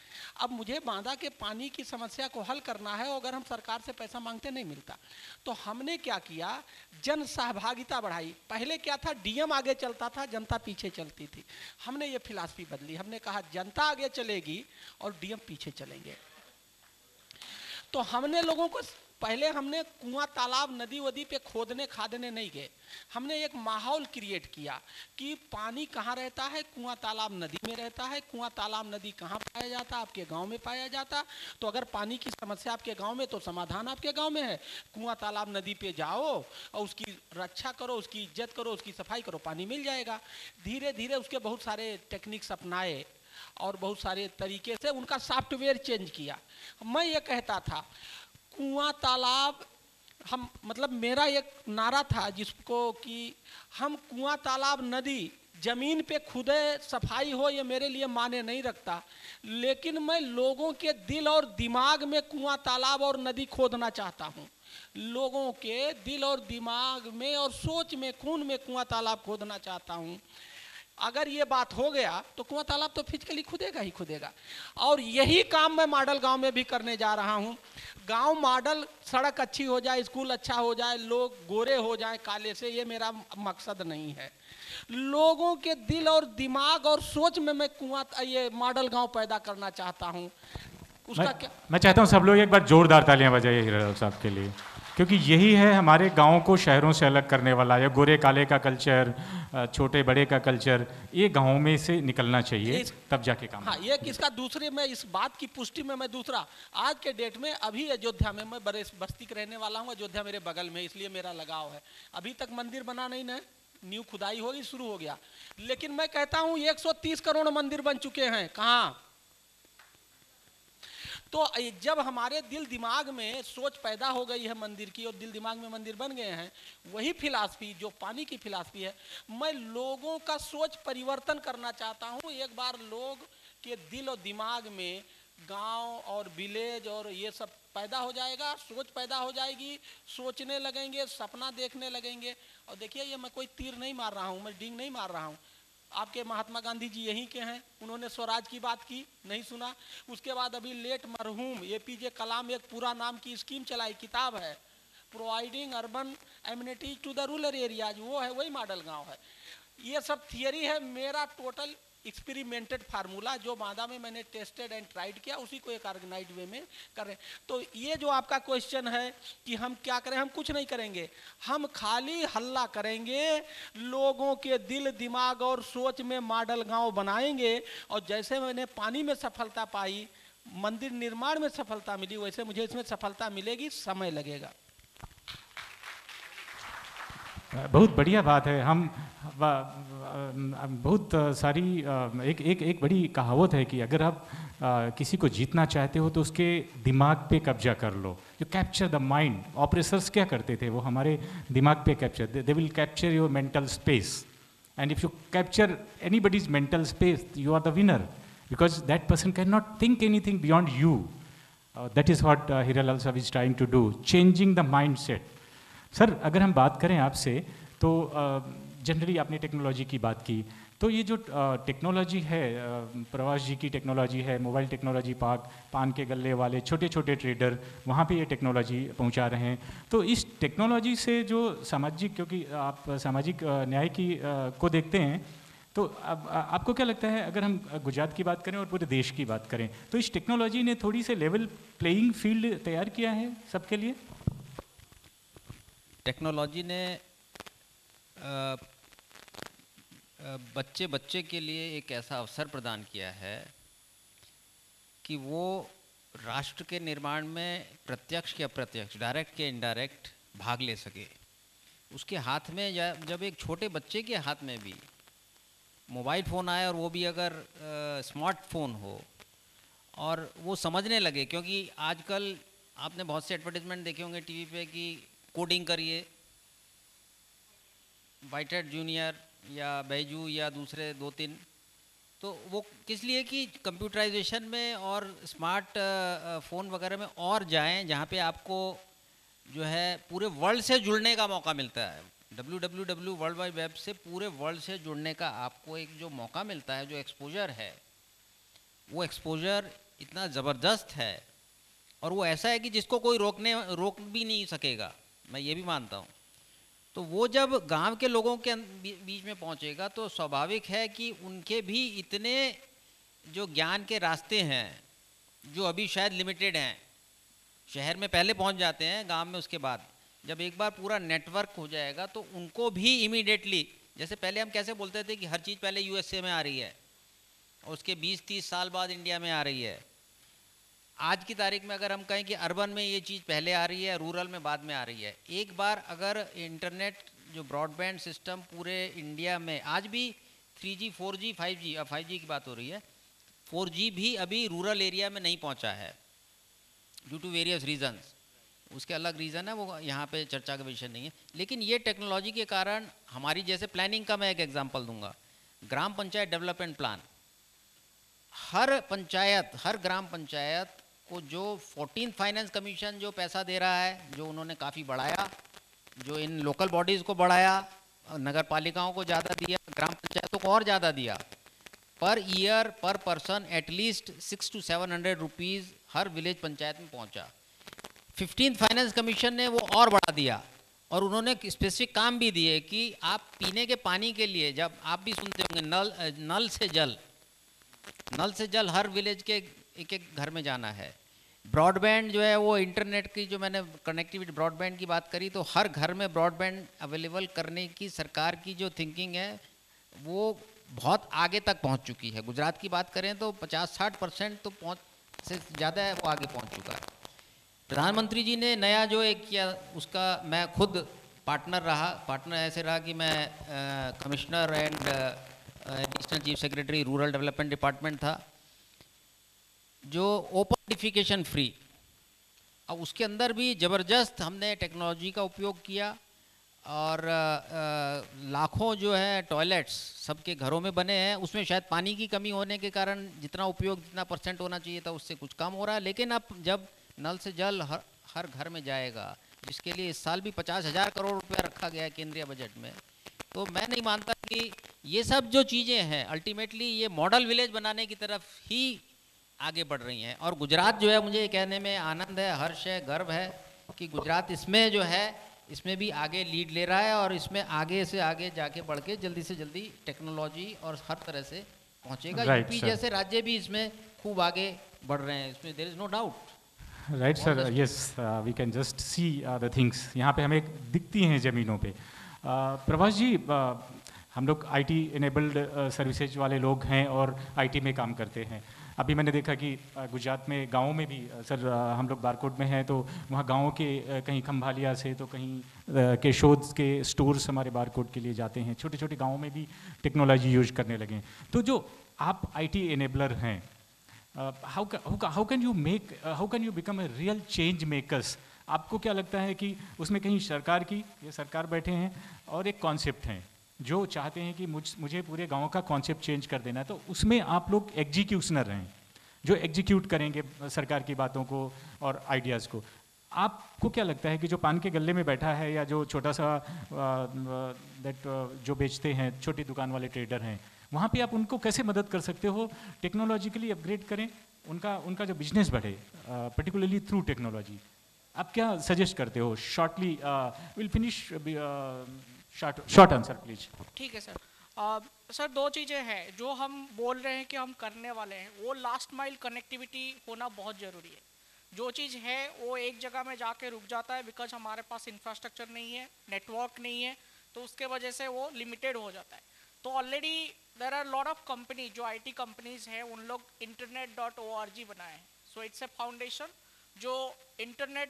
अब मुझे बांदा के पानी की समस्या को हल करना है और अगर हम सरकार से पैसा मांगते नहीं मिलता। तो हमने क्या किया, जन सहभागिता बढ़ाई। पहले क्या था, DM आगे चलता था, जनता पीछे चलती थी। हमने ये फिलॉसफी बदली। हमने कहा जनता आगे चलेगी और DM पीछे चलेंगे। तो हमने लोगों को पहले हमने कुआं, तालाब, नदी वदी पे खोदने खादने नहीं गए। हमने एक माहौल क्रिएट किया कि पानी कहाँ रहता है, कुआं तालाब नदी में रहता है। कुआं तालाब नदी कहाँ पाया जाता है? आपके गांव में पाया जाता। तो अगर पानी की समस्या आपके गांव में, तो समाधान आपके गांव में है। कुआं तालाब नदी पे जाओ और उसकी रक्षा करो, उसकी इज्जत करो, उसकी सफाई करो, पानी मिल जाएगा। धीरे धीरे उसके बहुत सारे टेक्निक्स अपनाए और बहुत सारे तरीके से उनका सॉफ्टवेयर चेंज किया। मैं ये कहता था कुआं तालाब, हम मतलब मेरा एक नारा था जिसको कि हम कुआं तालाब नदी जमीन पे खुदे सफाई हो, ये मेरे लिए माने नहीं रखता। लेकिन मैं लोगों के दिल और दिमाग में कुआं तालाब और नदी खोदना चाहता हूँ। लोगों के दिल और दिमाग में और सोच में, खून में कुआं तालाब खोदना चाहता हूँ। अगर ये बात हो गया तो कुआं तालाब तो फिजिकली खुदेगा ही खुदेगा। और यही काम मैं मॉडल गांव में भी करने जा रहा हूं। गांव मॉडल, सड़क अच्छी हो जाए, स्कूल अच्छा हो जाए, लोग गोरे हो जाए काले से, ये मेरा मकसद नहीं है। लोगों के दिल और दिमाग और सोच में मैं कुआं, ये मॉडल गांव पैदा करना चाहता हूं। उसका क्या, मैं चाहता हूं सब लोग एक बार जोरदार तालियां बजाइए हीरा साहब के लिए, क्योंकि यही है हमारे गाँव को शहरों से अलग करने वाला। या गोरे काले का कल्चर, छोटे बड़े का कल्चर, ये गाँव में से निकलना चाहिए, तब जाके काम। हाँ, ये किसका दूसरे में इस बात की पुष्टि में मैं दूसरा, आज के डेट में अभी अयोध्या में, मैं बड़े बस्ती के रहने वाला हूँ, अयोध्या मेरे बगल में, इसलिए मेरा लगाव है। अभी तक मंदिर बना नहीं ना, न्यू खुदाई होगी, शुरू हो गया। लेकिन मैं कहता हूँ 130 करोड़ मंदिर बन चुके हैं। कहाँ? तो जब हमारे दिल दिमाग में सोच पैदा हो गई है मंदिर की और दिल दिमाग में मंदिर बन गए हैं, वही फिलॉसफी जो पानी की फिलॉसफी है, मैं लोगों का सोच परिवर्तन करना चाहता हूँ। एक बार लोग के दिल और दिमाग में गांव और विलेज और ये सब पैदा हो जाएगा, सोच पैदा हो जाएगी, सोचने लगेंगे, सपना देखने लगेंगे। और देखिए, ये मैं कोई तीर नहीं मार रहा हूँ, मैं डींग नहीं मार रहा हूँ। आपके महात्मा गांधी जी यहीं के हैं, उन्होंने स्वराज की बात की, नहीं सुना। उसके बाद अभी लेट मरहूम APJ कलाम एक पूरा नाम की स्कीम चलाई, किताब है, providing urban amenities to the rural areas, वो है, वही मॉडल गांव है। ये सब थियरी है। मेरा टोटल एक्सपेरिमेंटेड फार्मूला जो बांदा में मैंने टेस्टेड एंड ट्राइड किया, उसी को एक ऑर्गेनाइज्ड वे में कर रहे हैं। तो ये जो आपका क्वेश्चन है कि हम क्या करें, हम कुछ नहीं करेंगे, हम खाली हल्ला करेंगे, लोगों के दिल दिमाग और सोच में मॉडल गांव बनाएंगे। और जैसे मैंने पानी में सफलता पाई, मंदिर निर्माण में सफलता मिली, वैसे मुझे इसमें सफलता मिलेगी, समय लगेगा। बहुत बढ़िया बात है। हम बहुत सारी एक बड़ी कहावत है कि अगर आप किसी को जीतना चाहते हो तो उसके दिमाग पे कब्जा कर लो। जो कैप्चर द माइंड, ऑपरेसर्स क्या करते थे, वो हमारे दिमाग पे capture, they will capture your mental space. and if you capture anybody's mental space, you are the winner, because that person cannot think anything beyond you. That is what Hiral Alsav is trying to do, changing the mindset. Sir, अगर हम बात करें आपसे तो generally आपने technology की बात की, तो ये जो टेक्नोलॉजी है, प्रवास जी की टेक्नोलॉजी है, मोबाइल टेक्नोलॉजी पार्क, पान के गल्ले वाले छोटे छोटे ट्रेडर, वहाँ पे ये टेक्नोलॉजी पहुँचा रहे हैं। तो इस टेक्नोलॉजी से जो सामाजिक, क्योंकि आप सामाजिक न्याय की को देखते हैं, तो अब आपको क्या लगता है, अगर हम गुजरात की बात करें और पूरे देश की बात करें, तो इस टेक्नोलॉजी ने थोड़ी से लेवल प्लेइंग फील्ड तैयार किया है सबके लिए? टेक्नोलॉजी ने बच्चे के लिए एक ऐसा अवसर प्रदान किया है कि वो राष्ट्र के निर्माण में प्रत्यक्ष के अप्रत्यक्ष, डायरेक्ट के इनडायरेक्ट भाग ले सके। उसके हाथ में, जब एक छोटे बच्चे के हाथ में भी मोबाइल फ़ोन आए, और वो भी अगर स्मार्टफोन हो, और वो समझने लगे, क्योंकि आजकल आपने बहुत से एडवर्टाइजमेंट देखे होंगे टीवी पे कि कोडिंग करिए, वाइटेड जूनियर या बैजू या दूसरे 2-3, तो वो किस लिए कि कंप्यूटराइजेशन में और स्मार्ट फ़ोन वगैरह में और जाएं, जहाँ पे आपको जो है पूरे वर्ल्ड से जुड़ने का मौका मिलता है। www वर्ल्ड वाइड वेब से पूरे वर्ल्ड से जुड़ने का आपको एक जो मौका मिलता है, जो एक्सपोजर है, वो एक्सपोजर इतना ज़बरदस्त है, और वो ऐसा है कि जिसको कोई रोक भी नहीं सकेगा, मैं ये भी मानता हूँ। तो वो जब गांव के लोगों के बीच में पहुँचेगा, तो स्वाभाविक है कि उनके भी इतने जो ज्ञान के रास्ते हैं, जो अभी शायद लिमिटेड हैं, शहर में पहले पहुँच जाते हैं, गांव में उसके बाद जब एक बार पूरा नेटवर्क हो जाएगा, तो उनको भी इमीडिएटली, जैसे पहले हम कैसे बोलते थे कि हर चीज़ पहले यूएसए में आ रही है और उसके 20-30 साल बाद इंडिया में आ रही है, आज की तारीख में अगर हम कहें कि अर्बन में ये चीज़ पहले आ रही है, रूरल में बाद में आ रही है। एक बार अगर इंटरनेट जो ब्रॉडबैंड सिस्टम पूरे इंडिया में, आज भी 3G 4G 5G, अब 5G की बात हो रही है, 4G भी अभी रूरल एरिया में नहीं पहुंचा है ड्यू टू वेरियस रीजंस, उसके अलग रीज़न है, वो यहाँ पे चर्चा का विषय नहीं है। लेकिन ये टेक्नोलॉजी के कारण हमारी, जैसे प्लानिंग का मैं एक एग्जांपल दूंगा, ग्राम पंचायत डेवलपमेंट प्लान, हर पंचायत, हर ग्राम पंचायत को जो 14th फाइनेंस कमीशन जो पैसा दे रहा है, जो उन्होंने काफ़ी बढ़ाया, जो इन लोकल बॉडीज़ को बढ़ाया, नगर पालिकाओं को ज़्यादा दिया, ग्राम पंचायतों को और ज़्यादा दिया, पर ईयर पर person at least 600 to 700 rupees her village panchayat में पहुंचा। 15th फाइनेंस कमीशन ने वो और बढ़ा दिया, और उन्होंने स्पेसिफिक काम भी दिए कि आप पीने के पानी के लिए, जब आप भी सुनते होंगे नल से जल हर विलेज के एक घर में जाना है। ब्रॉडबैंड जो है वो इंटरनेट की, जो मैंने कनेक्टिविटी ब्रॉडबैंड की बात करी, तो हर घर में ब्रॉडबैंड अवेलेबल करने की सरकार की जो थिंकिंग है वो बहुत आगे तक पहुंच चुकी है। गुजरात की बात करें तो 50-60% तो पहुंच से ज़्यादा है, वो आगे पहुंच चुका है। प्रधानमंत्री जी ने नया जो एक किया, उसका मैं खुद पार्टनर ऐसे रहा कि मैं commissioner and additional chief secretary rural development department था, जो ओपन डिफिकेशन फ्री। अब उसके अंदर भी ज़बरदस्त हमने टेक्नोलॉजी का उपयोग किया, और लाखों जो है टॉयलेट्स सबके घरों में बने हैं। उसमें शायद पानी की कमी होने के कारण जितना उपयोग, जितना % होना चाहिए था, उससे कुछ कम हो रहा है। लेकिन अब जब नल से जल हर घर में जाएगा, जिसके लिए इस साल भी 50,000 करोड़ रुपया रखा गया है केंद्रीय बजट में, तो मैं नहीं मानता कि ये सब जो चीज़ें हैं अल्टीमेटली ये मॉडल विलेज बनाने की तरफ ही आगे बढ़ रही हैं। और गुजरात जो है, मुझे कहने में आनंद है, हर्ष है, गर्व है कि गुजरात इसमें जो है, इसमें भी आगे लीड ले रहा है, और इसमें आगे से आगे जाके बढ़ के जल्दी से जल्दी टेक्नोलॉजी और हर तरह से पहुंचेगा। यूपी जैसे राज्य भी इसमें खूब आगे बढ़ रहे हैं, इसमें there is no doubt. Right sir, yes, we can just see the things, यहाँ पे हमें दिखती हैं ज़मीनों पे। प्रभाष जी, हम लोग IT इनेबल्ड सर्विसेज वाले लोग हैं और IT में काम करते हैं। अभी मैंने देखा कि गुजरात में गाँव में भी सर, हम लोग बारकोट में हैं, तो वहाँ गाँव के कहीं खंभालिया से, तो कहीं केशोद के स्टोर्स हमारे बारकोट के लिए जाते हैं। छोटे छोटे गाँव में भी टेक्नोलॉजी यूज करने लगे हैं। तो जो आप IT इनेबलर हैं, how can you become a real change makers? आपको क्या लगता है कि उसमें कहीं सरकार की, ये सरकार बैठे हैं और एक कॉन्सेप्ट हैं, जो चाहते हैं कि मुझे पूरे गांव का कॉन्सेप्ट चेंज कर देना है, तो उसमें आप लोग एग्जीक्यूशनर हैं जो एग्जीक्यूट करेंगे सरकार की बातों को और आइडियाज़ को। आपको क्या लगता है कि जो पान के गल्ले में बैठा है या जो छोटा सा जो बेचते हैं, छोटी दुकान वाले ट्रेडर हैं, वहाँ पे आप उनको कैसे मदद कर सकते हो, टेक्नोलॉजिकली अपग्रेड करें, उनका जो बिजनेस बढ़े, पर्टिकुलरली थ्रू टेक्नोलॉजी? आप क्या सजेस्ट करते हो? Shortly will finish, short answer please. ठीक है सर। सर दो चीज़ें हैं जो हम बोल रहे हैं कि हम करने वाले हैं, वो लास्ट माइल कनेक्टिविटी होना बहुत ज़रूरी है। जो चीज़ है वो एक जगह में जाके रुक जाता है बिकॉज हमारे पास इंफ्रास्ट्रक्चर नहीं है, नेटवर्क नहीं है, तो उसके वजह से वो लिमिटेड हो जाता है। तो already there are lot of company, जो IT कंपनीज हैं, उन लोग internet.org बनाए हैं। सो इट्स ए फाउंडेशन जो इंटरनेट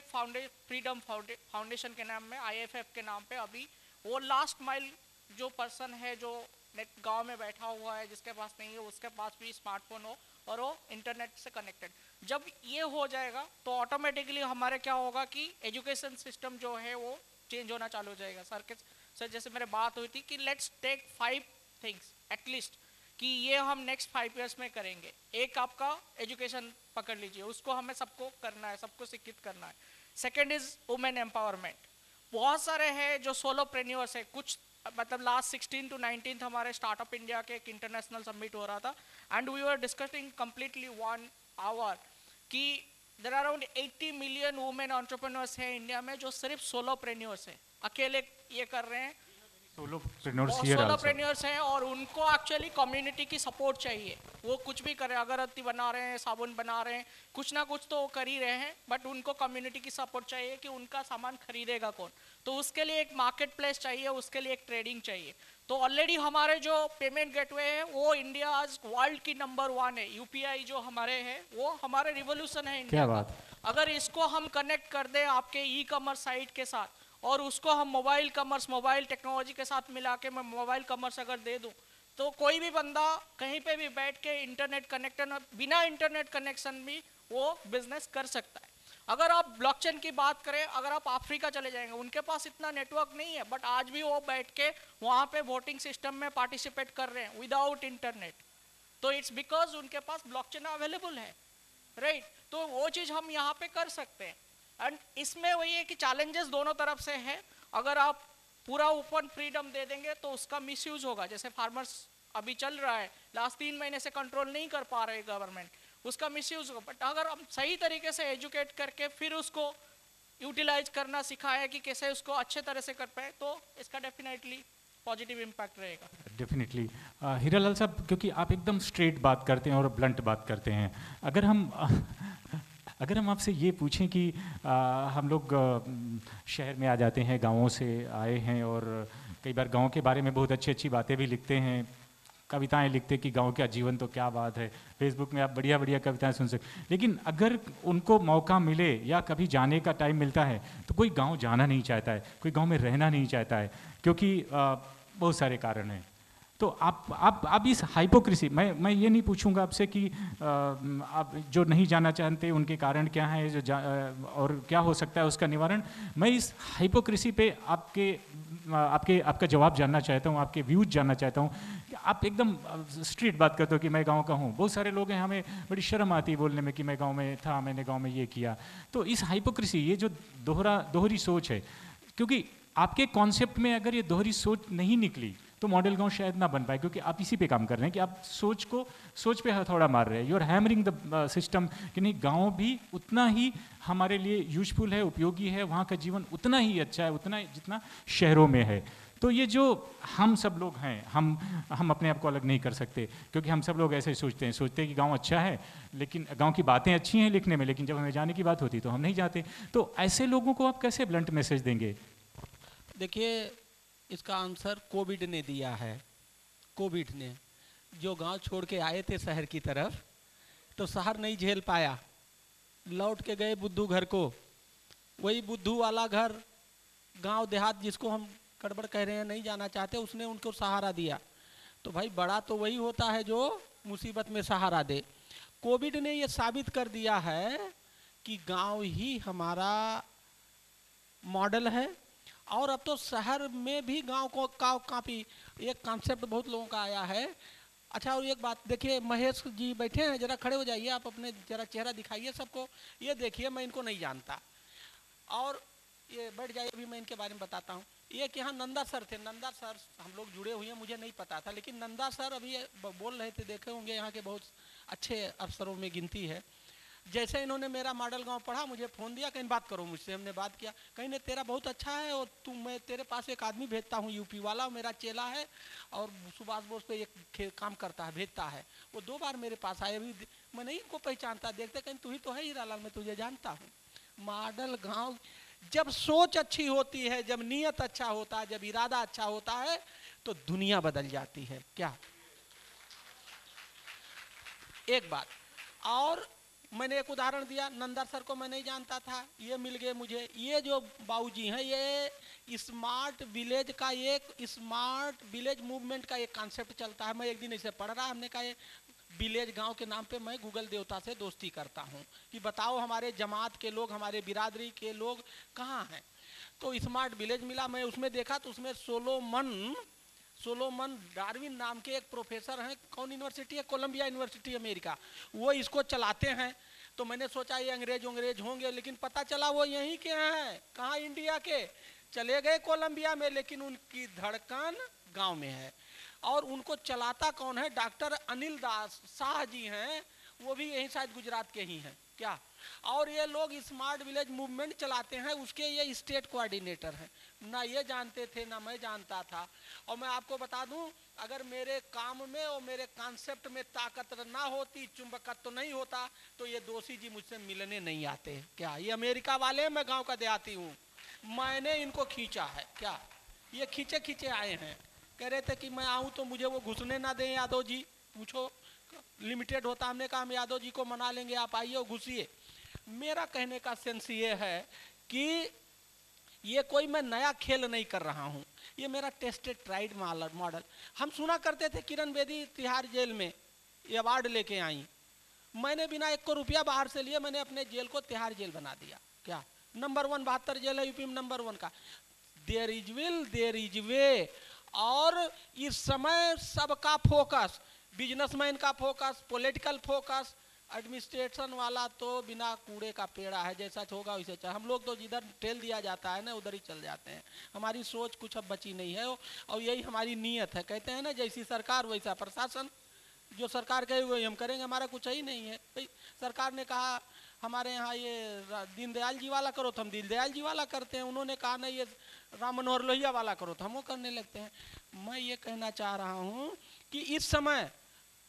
फ्रीडम फाउंडेशन के नाम में, IFF के नाम पे, अभी वो लास्ट माइल जो पर्सन है जो नेट गांव में बैठा हुआ है, जिसके पास नहीं है, उसके पास भी स्मार्टफोन हो और वो इंटरनेट से कनेक्टेड, जब ये हो जाएगा तो ऑटोमेटिकली हमारे क्या होगा कि एजुकेशन सिस्टम जो है वो चेंज होना चालू हो जाएगा। सर जैसे मेरे बात हुई थी कि लेट्स टेक 5 थिंग्स एटलीस्ट, कि ये हम नेक्स्ट 5 ईयर्स में करेंगे। एक आपका एजुकेशन पकड़ लीजिए, उसको हमें सबको करना है, सबको शिक्षित करना है। Second is women empowerment. बहुत सारे हैं जो सोलोप्रेन्योर्स है, कुछ मतलब लास्ट 16 to 19 हमारे स्टार्टअप इंडिया के एक इंटरनेशनल समिट हो रहा था, and we were discussing completely 1 hour कि there are around 80 million women entrepreneurs हैं इंडिया में जो सिर्फ सोलोप्रेन्योर्स हैं, अकेले ये कर रहे हैं, सोलोप्रेन्योर्स हैं, और उनको एक्चुअली कम्युनिटी की सपोर्ट चाहिए। वो कुछ भी करें, अगरबत्ती बना रहे हैं, साबुन बना रहे हैं, कुछ ना कुछ तो वो कर ही रहे हैं, बट उनको कम्युनिटी की सपोर्ट चाहिए कि उनका सामान खरीदेगा कौन, तो उसके लिए एक मार्केट प्लेस चाहिए, उसके लिए एक ट्रेडिंग चाहिए। तो ऑलरेडी हमारे जो पेमेंट गेटवे है वो इंडिया आज वर्ल्ड की नंबर 1 है। UPI जो हमारे है वो हमारे रिवोल्यूशन है इंडिया का। अगर इसको हम कनेक्ट कर दें आपके ई-कॉमर्स साइट के साथ, और उसको हम मोबाइल कॉमर्स, मोबाइल टेक्नोलॉजी के साथ मिला के मैं मोबाइल कॉमर्स अगर दे दूं, तो कोई भी बंदा कहीं पे भी बैठ के इंटरनेट कनेक्शन, बिना इंटरनेट कनेक्शन भी वो बिजनेस कर सकता है। अगर आप ब्लॉकचेन की बात करें, अगर आप अफ्रीका चले जाएंगे, उनके पास इतना नेटवर्क नहीं है, बट आज भी वो बैठ के वहाँ पे वोटिंग सिस्टम में पार्टिसिपेट कर रहे हैं विदाउट इंटरनेट। तो इट्स बिकॉज उनके पास ब्लॉकचेन अवेलेबल है, राइट? तो वो चीज़ हम यहाँ पे कर सकते हैं। एंड इसमें वही है कि चैलेंजेस दोनों तरफ से है। अगर आप पूरा ओपन फ्रीडम दे देंगे तो उसका मिसयूज होगा, जैसे फार्मर्स अभी चल रहा है, लास्ट 3 महीने से कंट्रोल नहीं कर पा रहे गवर्नमेंट, उसका मिसयूज होगा। बट अगर हम सही तरीके से एजुकेट करके फिर उसको यूटिलाइज करना सिखाए कि कैसे उसको अच्छे तरह से कर पाए, तो इसका डेफिनेटली पॉजिटिव इम्पैक्ट रहेगा। डेफिनेटली। हीरालाल साहब, क्योंकि आप एकदम स्ट्रेट बात करते हैं और ब्लंट बात करते हैं, अगर हम आपसे ये पूछें कि हम लोग शहर में आ जाते हैं, गाँवों से आए हैं, और कई बार गाँव के बारे में बहुत अच्छी अच्छी बातें भी लिखते हैं, कविताएं लिखते कि गांव का जीवन तो क्या बात है, फेसबुक में आप बढ़िया बढ़िया कविताएं सुन सकते। लेकिन अगर उनको मौका मिले या कभी जाने का टाइम मिलता है तो कोई गांव जाना नहीं चाहता है, कोई गांव में रहना नहीं चाहता है, क्योंकि बहुत सारे कारण हैं। तो आप इस हाइपोक्रेसी, मैं ये नहीं पूछूंगा आपसे कि आप जो नहीं जाना चाहते उनके कारण क्या हैं, और क्या हो सकता है उसका निवारण। मैं इस हाइपोक्रेसी पे आपका जवाब जानना चाहता हूँ, आपके व्यूज जानना चाहता हूँ। आप एकदम स्ट्रीट बात करते हो कि मैं गांव का हूँ। बहुत सारे लोग हैं, हमें बड़ी शर्म आती है बोलने में कि मैं गांव में था, मैंने गांव में ये किया। तो इस हाइपोक्रेसी, ये जो दोहरी सोच है, क्योंकि आपके कॉन्सेप्ट में अगर ये दोहरी सोच नहीं निकली तो मॉडल गांव शायद ना बन पाए, क्योंकि आप इसी पे काम कर रहे हैं कि आप सोच पे हथौड़ा मार रहे हैं। You are hammering the system कि नहीं, गांव भी उतना ही हमारे लिए यूजफुल है, उपयोगी है, वहाँ का जीवन उतना ही अच्छा है, उतना जितना शहरों में है। तो ये जो हम सब लोग हैं, हम अपने आप को अलग नहीं कर सकते, क्योंकि हम सब लोग ऐसे सोचते हैं कि गांव अच्छा है, लेकिन गांव की बातें अच्छी हैं लिखने में, लेकिन जब हमें जाने की बात होती तो हम नहीं जाते। तो ऐसे लोगों को आप कैसे ब्लंट मैसेज देंगे? देखिए, इसका आंसर कोविड ने दिया है। कोविड ने, जो गांव छोड़ के आए थे शहर की तरफ, तो शहर नहीं झेल पाया, लौट के गए बुद्धू घर को। वही बुद्धू वाला घर, गांव देहात जिसको हम गड़बड़ कह रहे हैं, नहीं जाना चाहते, उसने उनको सहारा दिया। तो भाई बड़ा तो वही होता है जो मुसीबत में सहारा दे। कोविड ने ये साबित कर दिया है कि गांव ही हमारा मॉडल है। और अब तो शहर में भी गांव को काफ़ी एक कॉन्सेप्ट बहुत लोगों का आया है। अच्छा, और एक बात देखिए, महेश जी बैठे हैं, जरा खड़े हो जाइए, आप अपने जरा चेहरा दिखाइए सबको। ये देखिए, मैं इनको नहीं जानता, और ये बैठ जाइए, अभी मैं इनके बारे में बताता हूँ। ये कि यहाँ नंदा सर थे, नंदा सर हम लोग जुड़े हुए हैं, मुझे नहीं पता था, लेकिन नंदा सर अभी बोल रहे थे, देखे होंगे, यहाँ के बहुत अच्छे अफसरों में गिनती है। जैसे इन्होंने मेरा मॉडल गांव पढ़ा, मुझे फ़ोन दिया, कहीं बात करो मुझसे, हमने बात किया, कहीं ने तेरा बहुत अच्छा है, और मैं तेरे पास एक आदमी भेजता हूँ यूपी वाला, मेरा चेला है, और सुभाष बोस पे एक काम करता है, भेजता है। वो 2 बार मेरे पास आए, अभी मैं नहीं इनको पहचानता, देखते कहीं तू ही तो है हीरालाल, मैं तुझे जानता हूँ। मॉडल गाँव, जब सोच अच्छी होती है, जब नीयत अच्छा होता है, जब इरादा अच्छा होता है, तो दुनिया बदल जाती है। क्या एक बात, और मैंने एक उदाहरण दिया, नंदा सर को मैं नहीं जानता था, ये मिल गए मुझे। ये जो बाबूजी हैं, ये स्मार्ट विलेज का, एक स्मार्ट विलेज मूवमेंट का एक कॉन्सेप्ट चलता है। मैं एक दिन इसे पढ़ रहा, हमने कहा ये विलेज गांव के नाम पे मैं गूगल देवता से दोस्ती करता हूं कि बताओ हमारे जमात के लोग, हमारे बिरादरी के लोग कहाँ हैं। तो स्मार्ट विलेज मिला, मैं उसमें देखा तो उसमें सोलोमन डार्विन नाम के एक प्रोफेसर हैं, कौन यूनिवर्सिटी है, कोलंबिया यूनिवर्सिटी अमेरिका, वो इसको चलाते हैं। तो मैंने सोचा ये अंग्रेज होंगे, लेकिन पता चला वो यहीं के हैं। कहाँ? इंडिया के। चले गए कोलंबिया में, लेकिन उनकी धड़कन गांव में है। और उनको चलाता कौन है? डॉक्टर अनिल दास शाह जी हैं, वो भी यहीं शायद गुजरात के ही हैं क्या। और ये लोग स्मार्ट विलेज मूवमेंट चलाते हैं, उसके ये स्टेट कोऑर्डिनेटर हैं। ना ये जानते थे, ना मैं जानता था। और मैं आपको बता दूं, अगर मेरे काम में और मेरे कॉन्सेप्ट में ताकत ना होती, चुंबकत्व तो नहीं होता, तो ये दोषी जी मुझसे मिलने नहीं आते क्या। ये अमेरिका वाले, मैं गांव का देहाती हूँ, मैंने इनको खींचा है क्या। ये खींचे आए हैं, कह रहे थे कि मैं आऊँ तो मुझे वो घुसने ना दें यादव जी, पूछो लिमिटेड होता। हमने कहा हम यादव जी को मना लेंगे, आप आइए और घुसिए। मेरा कहने का सेंस ये है कि ये कोई मैं नया खेल नहीं कर रहा हूँ, ये मेरा टेस्टेड ट्राइड मॉडल। हम सुना करते थे किरण बेदी तिहाड़ जेल में ये अवार्ड लेके आई, मैंने बिना 1 रुपया बाहर से लिए मैंने अपने जेल को तिहाड़ जेल बना दिया क्या। नंबर 1 72 जेल है यूपी में, नंबर 1 का। There is will there is way. और इस समय सबका फोकस, बिजनेसमैन का फोकस, पॉलिटिकल फोकस, एडमिनिस्ट्रेशन वाला तो बिना कूड़े का पेड़ा है, जैसा होगा वैसे चाहे। हम लोग तो जिधर ठेल दिया जाता है ना उधर ही चल जाते हैं। हमारी सोच कुछ अब बची नहीं है, और यही हमारी नीयत है। कहते हैं ना जैसी सरकार वैसा प्रशासन, जो सरकार कहे वही हम करेंगे, हमारा कुछ ही नहीं है। भाई सरकार ने कहा हमारे यहाँ ये दीनदयाल जी वाला करो तो हम दीनदयाल जी वाला करते हैं, उन्होंने कहा नहीं ये राम मनोहर लोहिया वाला करो तो हम वो करने लगते हैं। मैं ये कहना चाह रहा हूँ कि इस समय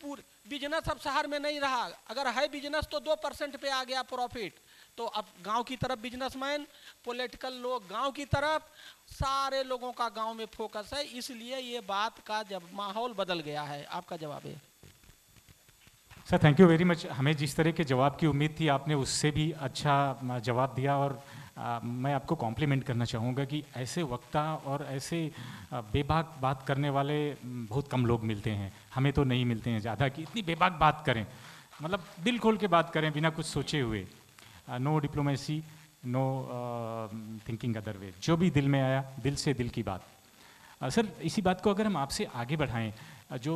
पूरे बिजनेस अब शहर में नहीं रहा, अगर है बिजनेस तो 2% पे आ गया प्रॉफिट। तो अब गांव की तरफ बिजनेसमैन, पॉलिटिकल लोग गांव की तरफ, सारे लोगों का गांव में फोकस है, इसलिए ये बात का जब माहौल बदल गया है। आपका जवाब है sir. Thank you very much. हमें जिस तरह के जवाब की उम्मीद थी आपने उससे भी अच्छा जवाब दिया, और मैं आपको कॉम्प्लीमेंट करना चाहूँगा कि ऐसे वक्ता और ऐसे बेबाक बात करने वाले बहुत कम लोग मिलते हैं, हमें तो नहीं मिलते हैं ज़्यादा, कि इतनी बेबाक बात करें, मतलब दिल खोल के बात करें बिना कुछ सोचे हुए। No diplomacy, no thinking other way, जो भी दिल में आया दिल से दिल की बात। सर इसी बात को अगर हम आपसे आगे बढ़ाएं, जो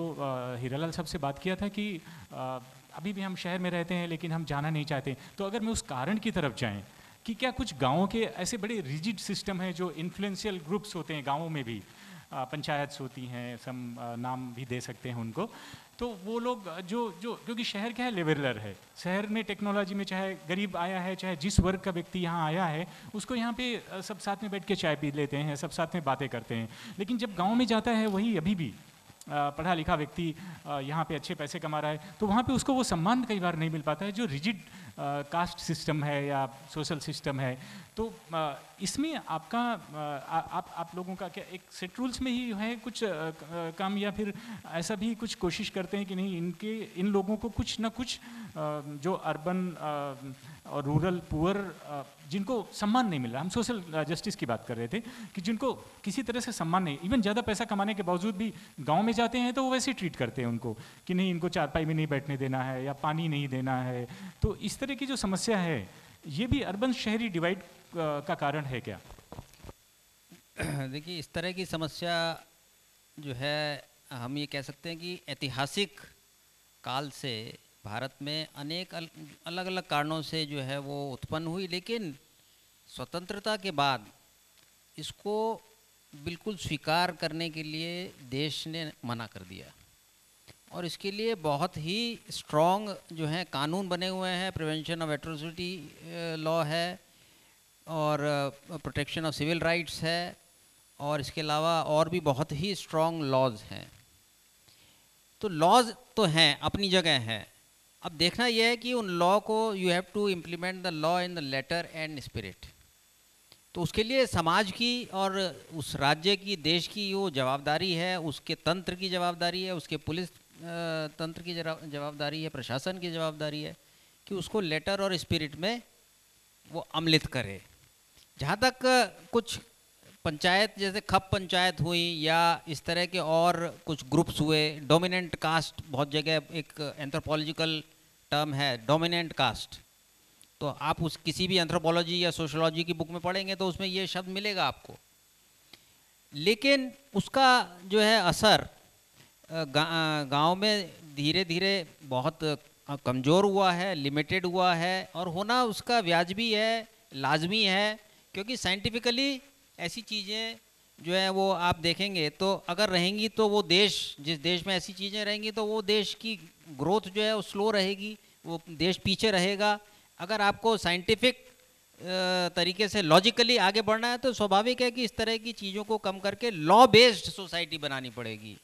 हीरालाल साहब से बात किया था कि अभी भी हम शहर में रहते हैं लेकिन हम जाना नहीं चाहते, तो अगर मैं उस कारण की तरफ जाएं कि क्या कुछ गाँवों के ऐसे बड़े रिजिड सिस्टम हैं जो इन्फ्लुएंशियल ग्रुप्स होते हैं गाँवों में भी, पंचायत्स होती हैं, सम नाम भी दे सकते हैं उनको, तो वो लोग क्योंकि शहर क्या है, लिबरल है। शहर में टेक्नोलॉजी में चाहे गरीब आया है, चाहे जिस वर्ग का व्यक्ति यहाँ आया है, उसको यहाँ पे सब साथ में बैठ के चाय पी लेते हैं, सब साथ में बातें करते हैं। लेकिन जब गाँव में जाता है वही अभी भी पढ़ा लिखा व्यक्ति यहाँ पे अच्छे पैसे कमा रहा है, तो वहाँ पे उसको वो सम्मान कई बार नहीं मिल पाता है जो रिजिड कास्ट सिस्टम है या सोशल सिस्टम है। तो इसमें आपका आप लोगों का क्या एक सेट रूल्स में ही है कुछ काम, या फिर ऐसा भी कुछ कोशिश करते हैं कि नहीं इन लोगों को कुछ ना कुछ जो अर्बन और रूरल पुअर जिनको सम्मान नहीं मिल रहा, हम सोशल जस्टिस की बात कर रहे थे कि जिनको किसी तरह से सम्मान नहीं, इवन ज़्यादा पैसा कमाने के बावजूद भी गांव में जाते हैं तो वो वैसे ट्रीट करते हैं उनको कि नहीं इनको चारपाई में नहीं बैठने देना है या पानी नहीं देना है। तो इस तरह की जो समस्या है ये भी अर्बन शहरी डिवाइड का कारण है क्या? देखिए, इस तरह की समस्या जो है, हम ये कह सकते हैं कि ऐतिहासिक काल से भारत में अनेक अलग अलग कारणों से जो है वो उत्पन्न हुई, लेकिन स्वतंत्रता के बाद इसको बिल्कुल स्वीकार करने के लिए देश ने मना कर दिया, और इसके लिए बहुत ही स्ट्रॉन्ग जो है कानून बने हुए हैं। प्रिवेंशन ऑफ एट्रोसिटी लॉ है, और प्रोटेक्शन ऑफ सिविल राइट्स है, और इसके अलावा और भी बहुत ही स्ट्रॉन्ग लॉज हैं। तो लॉज तो हैं, अपनी जगह हैं। अब देखना यह है कि उन लॉ को you have to implement the law in the letter and spirit. तो उसके लिए समाज की और उस राज्य की, देश की वो जवाबदारी है, उसके तंत्र की जवाबदारी है, उसके पुलिस तंत्र की जवाबदारी है, प्रशासन की जवाबदारी है कि उसको लेटर और स्पिरिट में वो अम्लित करे। जहाँ तक कुछ पंचायत, जैसे खप पंचायत हुई या इस तरह के और कुछ ग्रुप्स हुए, डोमिनेंट कास्ट, बहुत जगह एक एंथ्रोपोलॉजिकल टर्म है डोमिनेंट कास्ट, तो आप उस किसी भी एंथ्रोपोलॉजी या सोशोलॉजी की बुक में पढ़ेंगे तो उसमें ये शब्द मिलेगा आपको। लेकिन उसका जो है असर गांव में धीरे धीरे बहुत कमज़ोर हुआ है, लिमिटेड हुआ है, और होना उसका वाजिबी है, लाजमी है, क्योंकि साइंटिफिकली ऐसी चीज़ें जो है वो आप देखेंगे तो अगर रहेंगी तो वो देश, जिस देश में ऐसी चीज़ें रहेंगी तो वो देश की ग्रोथ जो है वो स्लो रहेगी, वो देश पीछे रहेगा। अगर आपको साइंटिफिक तरीके से लॉजिकली आगे बढ़ना है तो स्वाभाविक है कि इस तरह की चीज़ों को कम करके लॉ बेस्ड सोसाइटी बनानी पड़ेगी।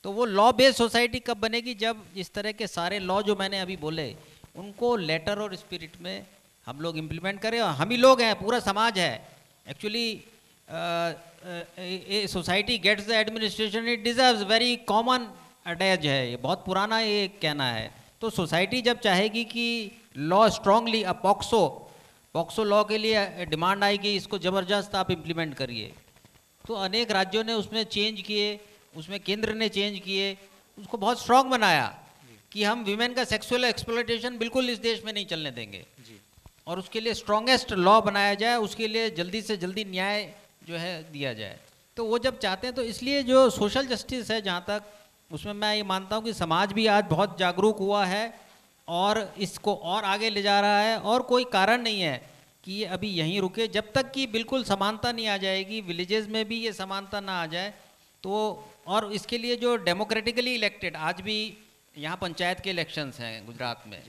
तो वो लॉ बेस्ड सोसाइटी कब बनेगी? जब इस तरह के सारे लॉ जो मैंने अभी बोले उनको लेटर और स्पिरिट में हम लोग इम्प्लीमेंट करें। और हम ही लोग हैं, पूरा समाज है। Actually a society gets the administration it deserves, very common attach है, ये बहुत पुराना ये कहना है। तो सोसाइटी जब चाहेगी कि लॉ स्ट्रांगली, अब पॉक्सो लॉ के लिए डिमांड आएगी इसको ज़बरदस्त आप इम्प्लीमेंट करिए, तो अनेक राज्यों ने उसमें चेंज किए, उसमें केंद्र ने चेंज किए, उसको बहुत स्ट्रांग बनाया कि हम वीमेन का सेक्सुअल एक्सप्लॉयटेशन बिल्कुल इस देश में नहीं चलने देंगे और उसके लिए स्ट्रॉन्गेस्ट लॉ बनाया जाए, उसके लिए जल्दी से जल्दी न्याय जो है दिया जाए। तो वो जब चाहते हैं, तो इसलिए जो सोशल जस्टिस है जहाँ तक, उसमें मैं ये मानता हूँ कि समाज भी आज बहुत जागरूक हुआ है और इसको और आगे ले जा रहा है, और कोई कारण नहीं है कि ये अभी यहीं रुके। जब तक कि बिल्कुल समानता नहीं आ जाएगी, विलेजेस में भी ये समानता ना आ जाए, तो और इसके लिए जो डेमोक्रेटिकली इलेक्टेड, आज भी यहाँ पंचायत के इलेक्शंस हैं गुजरात में,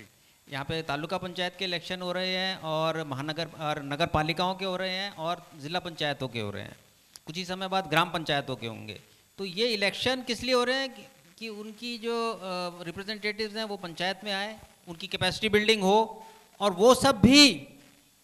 यहाँ पे तालुका पंचायत के इलेक्शन हो रहे हैं और महानगर और नगर पालिकाओं के हो रहे हैं और ज़िला पंचायतों के हो रहे हैं, कुछ ही समय बाद ग्राम पंचायतों के होंगे। तो ये इलेक्शन किस लिए हो रहे हैं कि उनकी जो रिप्रेजेंटेटिव्स हैं वो पंचायत में आए, उनकी कैपेसिटी बिल्डिंग हो, और वो सब भी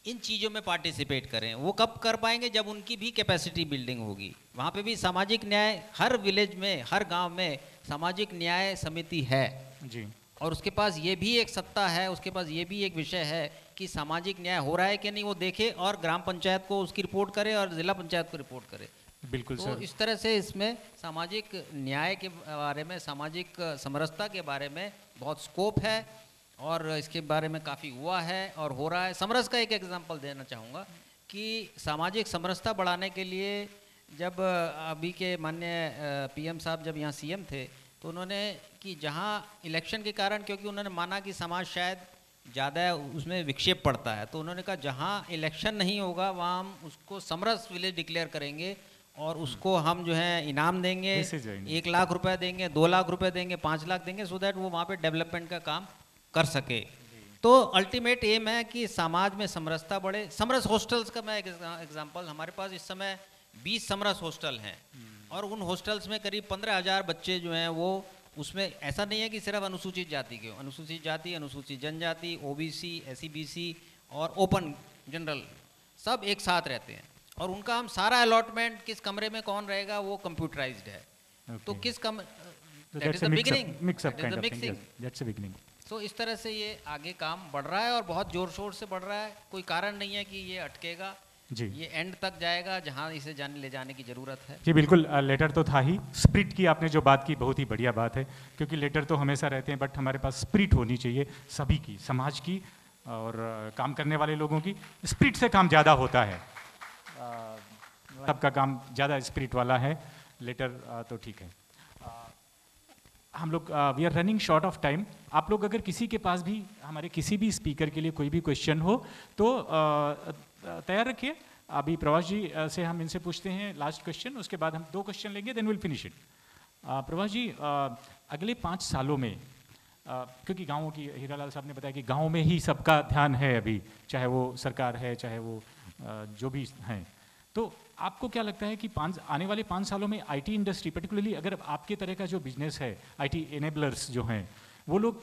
इन चीज़ों में पार्टिसिपेट करें। वो कब कर पाएंगे? जब उनकी भी कैपेसिटी बिल्डिंग होगी। वहाँ पे भी सामाजिक न्याय, हर विलेज में, हर गांव में सामाजिक न्याय समिति है जी, और उसके पास ये भी एक सत्ता है, उसके पास ये भी एक विषय है कि सामाजिक न्याय हो रहा है कि नहीं वो देखे, और ग्राम पंचायत को उसकी रिपोर्ट करे और ज़िला पंचायत को रिपोर्ट करे। बिल्कुल तो सर। इस तरह से इसमें सामाजिक न्याय के बारे में, सामाजिक समरसता के बारे में बहुत स्कोप है और इसके बारे में काफ़ी हुआ है और हो रहा है। समरस का एक एग्जांपल देना चाहूँगा कि सामाजिक समरसता बढ़ाने के लिए जब अभी के माननीय पीएम साहब जब यहाँ सीएम थे, तो उन्होंने कि जहाँ इलेक्शन के कारण, क्योंकि उन्होंने माना कि समाज शायद ज़्यादा उसमें विक्षेप पड़ता है, तो उन्होंने कहा जहाँ इलेक्शन नहीं होगा वहाँ हम उसको समरस विलेज डिक्लेयर करेंगे और उसको हम जो है इनाम देंगे, 1 लाख रुपए देंगे, 2 लाख रुपए देंगे, 5 लाख देंगे, सो दैट वो वहाँ पे डेवलपमेंट का काम कर सके। तो अल्टीमेट एम है कि समाज में समरसता बढ़े। समरस हॉस्टल्स का मैं एक एग्जांपल, हमारे पास इस समय 20 समरस हॉस्टल हैं और उन हॉस्टल्स में करीब 15,000 बच्चे जो हैं वो, उसमें ऐसा नहीं है कि सिर्फ अनुसूचित जाति के हो, अनुसूचित जाति, अनुसूचित जनजाति, ओबीसी, एससी-बीसी और ओपन जनरल सब एक साथ रहते हैं और उनका हम सारा अलॉटमेंट किस कमरे में कौन रहेगा वो कंप्यूटराइज्ड है। तो किस that is the beginning, that's a beginning. तो इस तरह से ये आगे काम बढ़ रहा है और बहुत जोर शोर से बढ़ रहा है। कोई कारण नहीं है कि ये अटकेगा जी, ये एंड तक जाएगा जहाँ इसे ले जाने की ज़रूरत है। जी बिल्कुल। लेटर तो था ही, स्पिरिट की आपने जो बात की बहुत ही बढ़िया बात है, क्योंकि लेटर तो हमेशा रहते हैं बट हमारे पास स्पिरिट होनी चाहिए सभी की, समाज की और काम करने वाले लोगों की। स्पिरिट से काम ज़्यादा होता है। सबका काम ज़्यादा स्पिरिट वाला है, लेटर तो ठीक है। हम लोग we are running short of time. आप लोग अगर किसी के पास भी हमारे किसी भी स्पीकर के लिए कोई भी क्वेश्चन हो तो तैयार रखिए। अभी प्रभाष जी से हम इनसे पूछते हैं लास्ट क्वेश्चन, उसके बाद हम 2 क्वेश्चन लेंगे, then will finish it. Prabhash ji, अगले 5 सालों में क्योंकि गाँवों की, हीरालाल साहब ने बताया कि गाँव में ही सबका ध्यान है अभी, चाहे वो सरकार है चाहे वो जो भी हैं, तो आपको क्या लगता है कि आने वाले 5 सालों में आईटी इंडस्ट्री, पर्टिकुलरली अगर आपके तरह का जो बिजनेस है, आईटी एनेबलर्स जो हैं, वो लोग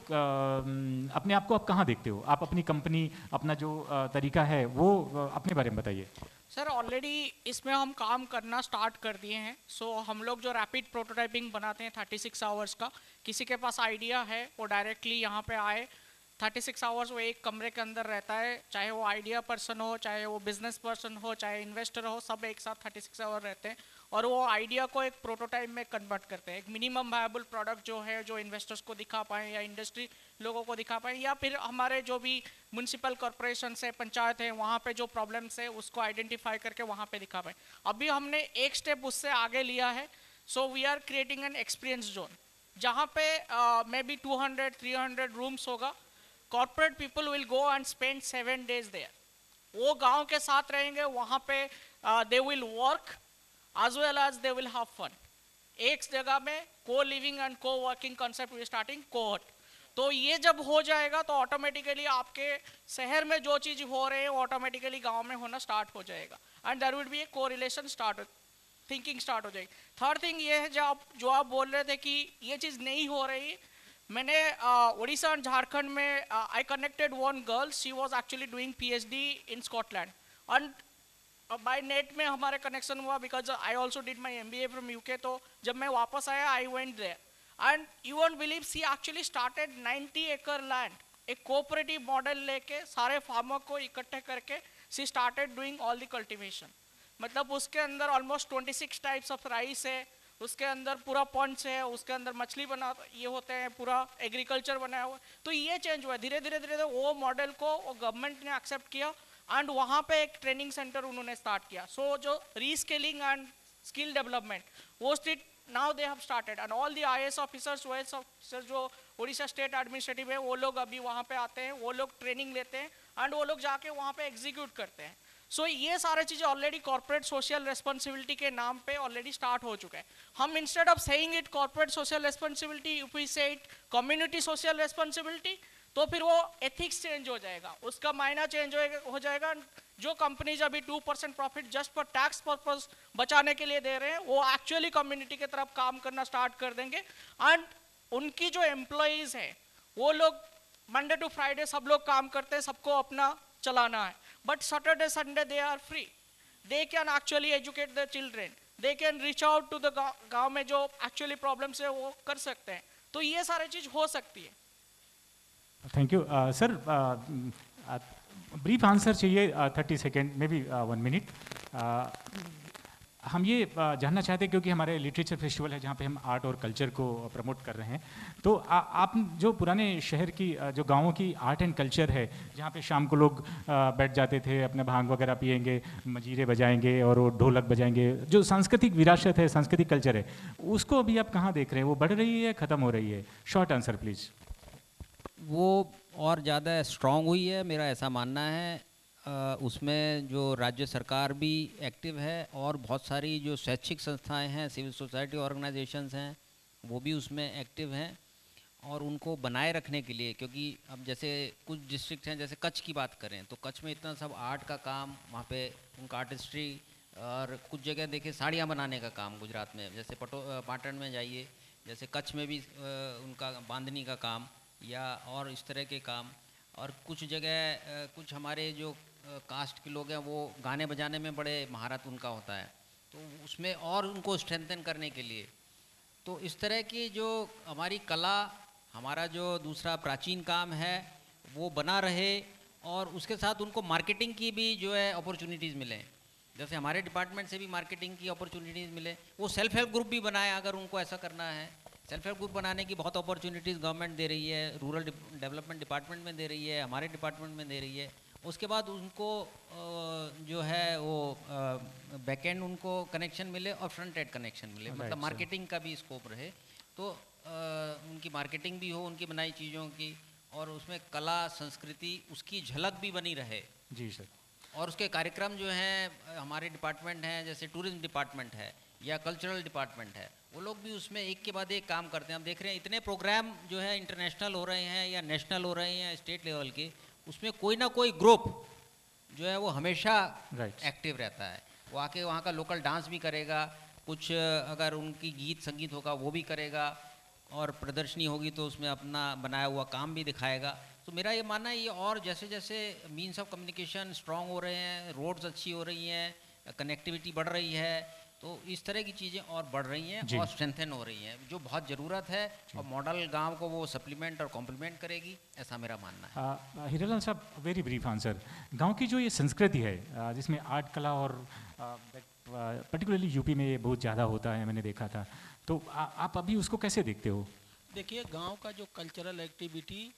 अपने आप को आप कहाँ देखते हो? आप अपनी कंपनी, अपना जो तरीका है वो अपने बारे में बताइए। सर ऑलरेडी इसमें हम काम करना स्टार्ट कर दिए हैं। सो हम लोग जो रैपिड प्रोटोटाइपिंग बनाते हैं 36 आवर्स का, किसी के पास आइडिया है वो डायरेक्टली यहाँ पे आए, 36 आवर्स वो एक कमरे के अंदर रहता है, चाहे वो आइडिया पर्सन हो, चाहे वो बिजनेस पर्सन हो, चाहे इन्वेस्टर हो, सब एक साथ 36 आवर रहते हैं और वो आइडिया को एक प्रोटोटाइप में कन्वर्ट करते हैं, एक मिनिमम वायबल प्रोडक्ट जो है, जो इन्वेस्टर्स को दिखा पाएँ या इंडस्ट्री लोगों को दिखा पाएँ, या फिर हमारे जो भी म्यूनसिपल कॉरपोरेशन है, पंचायत है, वहाँ पे जो प्रॉब्लम्स है उसको आइडेंटिफाई करके वहाँ पे दिखा पाएँ। अभी हमने एक स्टेप उससे आगे लिया है। So we are creating an experience zone, जहाँ पे मे बी 200-300 रूम्स होगा। Corporate people will go and spend 7 days there. वो गांव के साथ रहेंगे, वहाँ पे they will work as well as they will have fun। एक जगह में co-living and co-working concept we starting cohort. तो ये जब हो जाएगा तो ऑटोमेटिकली आपके शहर में जो चीज़ हो रही है वो ऑटोमेटिकली गांव में होना स्टार्ट हो जाएगा and there will be a correlation start, thinking start हो जाएगी। थर्ड थिंग ये है जो आप बोल रहे थे कि ये चीज़ नहीं हो रही, मैंने उड़ीसा एंड झारखंड में I connected one girl, she was actually doing PhD in Scotland and by net में हमारे कनेक्शन हुआ because I also did my MBA from UK। तो जब मैं वापस आया I went there and you won't believe she actually started 90 acre land, एक cooperative model लेके सारे फार्मर को इकट्ठे करके she started doing all the cultivation. मतलब उसके अंदर ऑलमोस्ट 26 टाइप्स ऑफ राइस है, उसके अंदर पूरा पॉन्ड्स है, उसके अंदर मछली बना ये होते हैं, पूरा एग्रीकल्चर बनाया हुआ। तो ये चेंज हुआ धीरे धीरे वो मॉडल को वो गवर्नमेंट ने एक्सेप्ट किया एंड वहाँ पे एक ट्रेनिंग सेंटर उन्होंने स्टार्ट किया। सो जो रीस्केलिंग एंड स्किल डेवलपमेंट वो state now they have started and all the IAS officers OAS officers जो उड़ीसा स्टेट एडमिनिस्ट्रेटिव है वो लोग अभी वहाँ पे आते हैं, वो लोग ट्रेनिंग लेते हैं एंड वो लोग जाके वहाँ पे एग्जीक्यूट करते हैं। सो ये सारे चीज़ें ऑलरेडी कॉर्पोरेट सोशल रेस्पॉन्सिबिलिटी के नाम पे ऑलरेडी स्टार्ट हो चुका है। हम instead of saying it corporate social responsibility, if we say it community social responsibility, तो फिर वो एथिक्स चेंज हो जाएगा, उसका मायना चेंज हो जाएगा। जो कंपनीज अभी 2% profit just for tax purpose बचाने के लिए दे रहे हैं, वो एक्चुअली कम्युनिटी की तरफ काम करना स्टार्ट कर देंगे एंड उनकी जो एम्प्लॉयज़ हैं वो लोग मंडे टू फ्राइडे सब लोग काम करते हैं, सबको अपना चलाना है, but Saturday Sunday they are free, they can actually educate the children, they can reach out to the गाँव में जो एक्चुअली प्रॉब्लम्स है वो कर सकते हैं। तो ये सारी चीज़ हो सकती है। Thank you sir. Brief answer चाहिए 30 सेकेंड मे बी 1 मिनट। हम ये जानना चाहते हैं क्योंकि हमारे लिटरेचर फेस्टिवल है जहाँ पे हम आर्ट और कल्चर को प्रमोट कर रहे हैं, तो आप जो पुराने शहर की जो गाँवों की आर्ट एंड कल्चर है जहाँ पे शाम को लोग बैठ जाते थे, अपने भांग वगैरह पिएंगे, मजीरे बजाएंगे और वो ढोलक बजाएंगे, जो सांस्कृतिक विरासत है, सांस्कृतिक कल्चर है, उसको अभी आप कहाँ देख रहे हैं? वो बढ़ रही है, ख़त्म हो रही है? Short answer please. वो और ज़्यादा स्ट्रॉन्ग हुई है, मेरा ऐसा मानना है। उसमें जो राज्य सरकार भी एक्टिव है और बहुत सारी जो शैक्षिक संस्थाएं हैं, सिविल सोसाइटी ऑर्गेनाइजेशंस हैं, वो भी उसमें एक्टिव हैं और उनको बनाए रखने के लिए, क्योंकि अब जैसे कुछ डिस्ट्रिक्ट हैं, जैसे कच्छ की बात करें तो कच्छ में इतना सब आर्ट का काम, वहाँ पे उनका आर्टिस्ट्री, और कुछ जगह देखिए साड़ियाँ बनाने का काम गुजरात में, जैसे पाटन में जाइए, जैसे कच्छ में भी उनका बांधनी का काम या और इस तरह के काम, और कुछ जगह कुछ हमारे जो कास्ट के लोग हैं वो गाने बजाने में बड़े महारत उनका होता है, तो उसमें और उनको स्ट्रेंथन करने के लिए, तो इस तरह की जो हमारी कला, हमारा जो दूसरा प्राचीन काम है वो बना रहे और उसके साथ उनको मार्केटिंग की भी जो है अपॉर्चुनिटीज़ मिलें। जैसे हमारे डिपार्टमेंट से भी मार्केटिंग की अपॉर्चुनिटीज़ मिले, वो सेल्फ हेल्प ग्रुप भी बनाए अगर उनको ऐसा करना है। सेल्फ हेल्प ग्रुप बनाने की बहुत अपॉर्चुनिटीज़ गवर्नमेंट दे रही है, रूरल डेवलपमेंट डिपार्टमेंट में दे रही है, हमारे डिपार्टमेंट में दे रही है, उसके बाद उनको जो है वो बैकएंड उनको कनेक्शन मिले और फ्रंट एंड कनेक्शन मिले, मतलब मार्केटिंग का भी स्कोप रहे, तो उनकी मार्केटिंग भी हो उनकी बनाई चीज़ों की, और उसमें कला संस्कृति उसकी झलक भी बनी रहे। जी सर। और उसके कार्यक्रम जो हैं हमारे डिपार्टमेंट हैं, जैसे टूरिज्म डिपार्टमेंट है या कल्चरल डिपार्टमेंट है, वो लोग भी उसमें एक के बाद एक काम करते हैं। हम देख रहे हैं इतने प्रोग्राम जो है इंटरनेशनल हो रहे हैं या नेशनल हो रहे हैं, स्टेट लेवल के, उसमें कोई ना कोई ग्रुप जो है वो हमेशा एक्टिव रहता है। वो आके वहाँ का लोकल डांस भी करेगा, कुछ अगर उनकी गीत संगीत होगा वो भी करेगा, और प्रदर्शनी होगी तो उसमें अपना बनाया हुआ काम भी दिखाएगा। तो मेरा ये मानना है ये और जैसे जैसे मीन्स ऑफ कम्युनिकेशन स्ट्रॉन्ग हो रहे हैं, रोड्स अच्छी हो रही हैं, कनेक्टिविटी बढ़ रही है, तो इस तरह की चीज़ें और बढ़ रही हैं और स्ट्रेंथन हो रही हैं, जो बहुत ज़रूरत है, और मॉडल गांव को वो सप्लीमेंट और कॉम्प्लीमेंट करेगी, ऐसा मेरा मानना है। हीरालाल साहब, वेरी ब्रीफ आंसर। गांव की जो ये संस्कृति है जिसमें आर्ट कला और पर्टिकुलरली यूपी में ये बहुत ज़्यादा होता है, मैंने देखा था, तो आप अभी उसको कैसे देखते हो? देखिए, गांव का जो कल्चरल एक्टिविटी,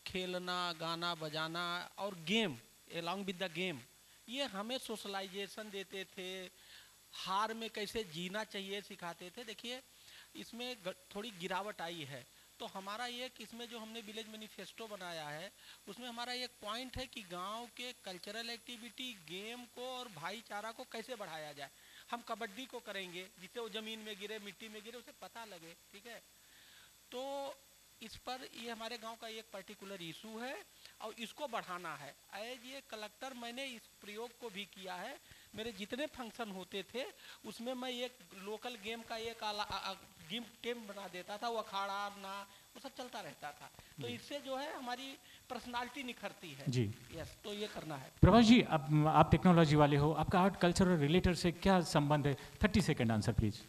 खेलना, गाना बजाना और game, along with the game, ये हमें सोशलाइजेशन देते थे, हार में कैसे जीना चाहिए सिखाते थे। देखिए, इसमें थोड़ी गिरावट आई है, तो हमारा ये कि इसमें जो हमने विलेज मैनिफेस्टो बनाया है, उसमें हमारा एक पॉइंट है कि गांव के कल्चरल एक्टिविटी, गेम को और भाईचारा को कैसे बढ़ाया जाए। हम कबड्डी को करेंगे जिससे वो ज़मीन में गिरे, मिट्टी में गिरे, उसे पता लगे, ठीक है। तो इस पर ये हमारे गांव का एक पर्टिकुलर इशू है और इसको बढ़ाना है। एज ये कलेक्टर मैंने इस प्रयोग को भी किया है। मेरे जितने फंक्शन होते थे उसमें मैं एक लोकल गेम का एक गेम टीम बना देता था, वो अखाड़ा ना वो सब चलता रहता था, तो इससे जो है हमारी पर्सनालिटी निखरती है। जी यस, तो ये करना है। प्रभाष जी, अब आप टेक्नोलॉजी वाले हो, आपका आर्ट कल्चर और रिलेटेड से क्या संबंध है? 30 सेकेंड आंसर प्लीज।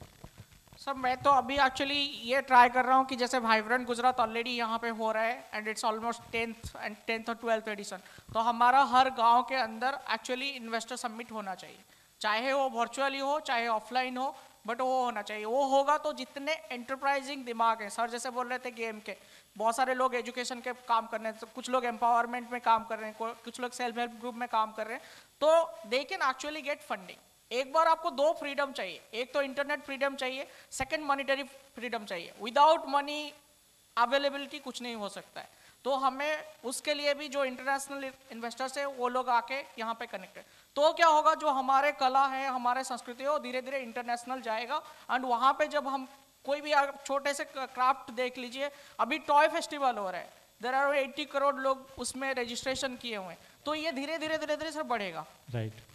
सर, मैं तो अभी एक्चुअली ये ट्राई कर रहा हूँ कि जैसे वाइब्रेंट गुजरात ऑलरेडी यहाँ पे हो रहा है एंड इट्स ऑलमोस्ट 10th और 12th एडिशन, तो हमारा हर गांव के अंदर एक्चुअली इन्वेस्टर समिट होना चाहिए, चाहे वो वर्चुअली हो चाहे ऑफलाइन हो, बट वो होना चाहिए। वो होगा तो जितने एंटरप्राइजिंग दिमाग हैं, सर जैसे बोल रहे थे गेम के, बहुत सारे लोग एजुकेशन के काम कर रहे हैं, तो कुछ लोग एम्पावरमेंट में काम कर रहे हैं, कुछ लोग सेल्फ हेल्प ग्रुप में काम कर रहे हैं, तो दे कैन एक्चुअली गेट फंडिंग। एक बार आपको दो फ्रीडम चाहिए, एक तो इंटरनेट फ्रीडम चाहिए, सेकंड मॉनिटरी फ्रीडम चाहिए। विदाउट मनी अवेलेबिलिटी कुछ नहीं हो सकता है, तो हमें उसके लिए भी जो इंटरनेशनल इन्वेस्टर्स है वो लोग आके यहाँ पे कनेक्ट है, तो क्या होगा, जो हमारे कला है, हमारे संस्कृति है, वो धीरे धीरे इंटरनेशनल जाएगा। एंड वहाँ पे जब हम कोई भी छोटे से क्राफ्ट देख लीजिए, अभी टॉय फेस्टिवल हो रहा है, देयर आर 80 करोड़ लोग उसमें रजिस्ट्रेशन किए हुए हैं, तो ये धीरे धीरे सर बढ़ेगा। Right.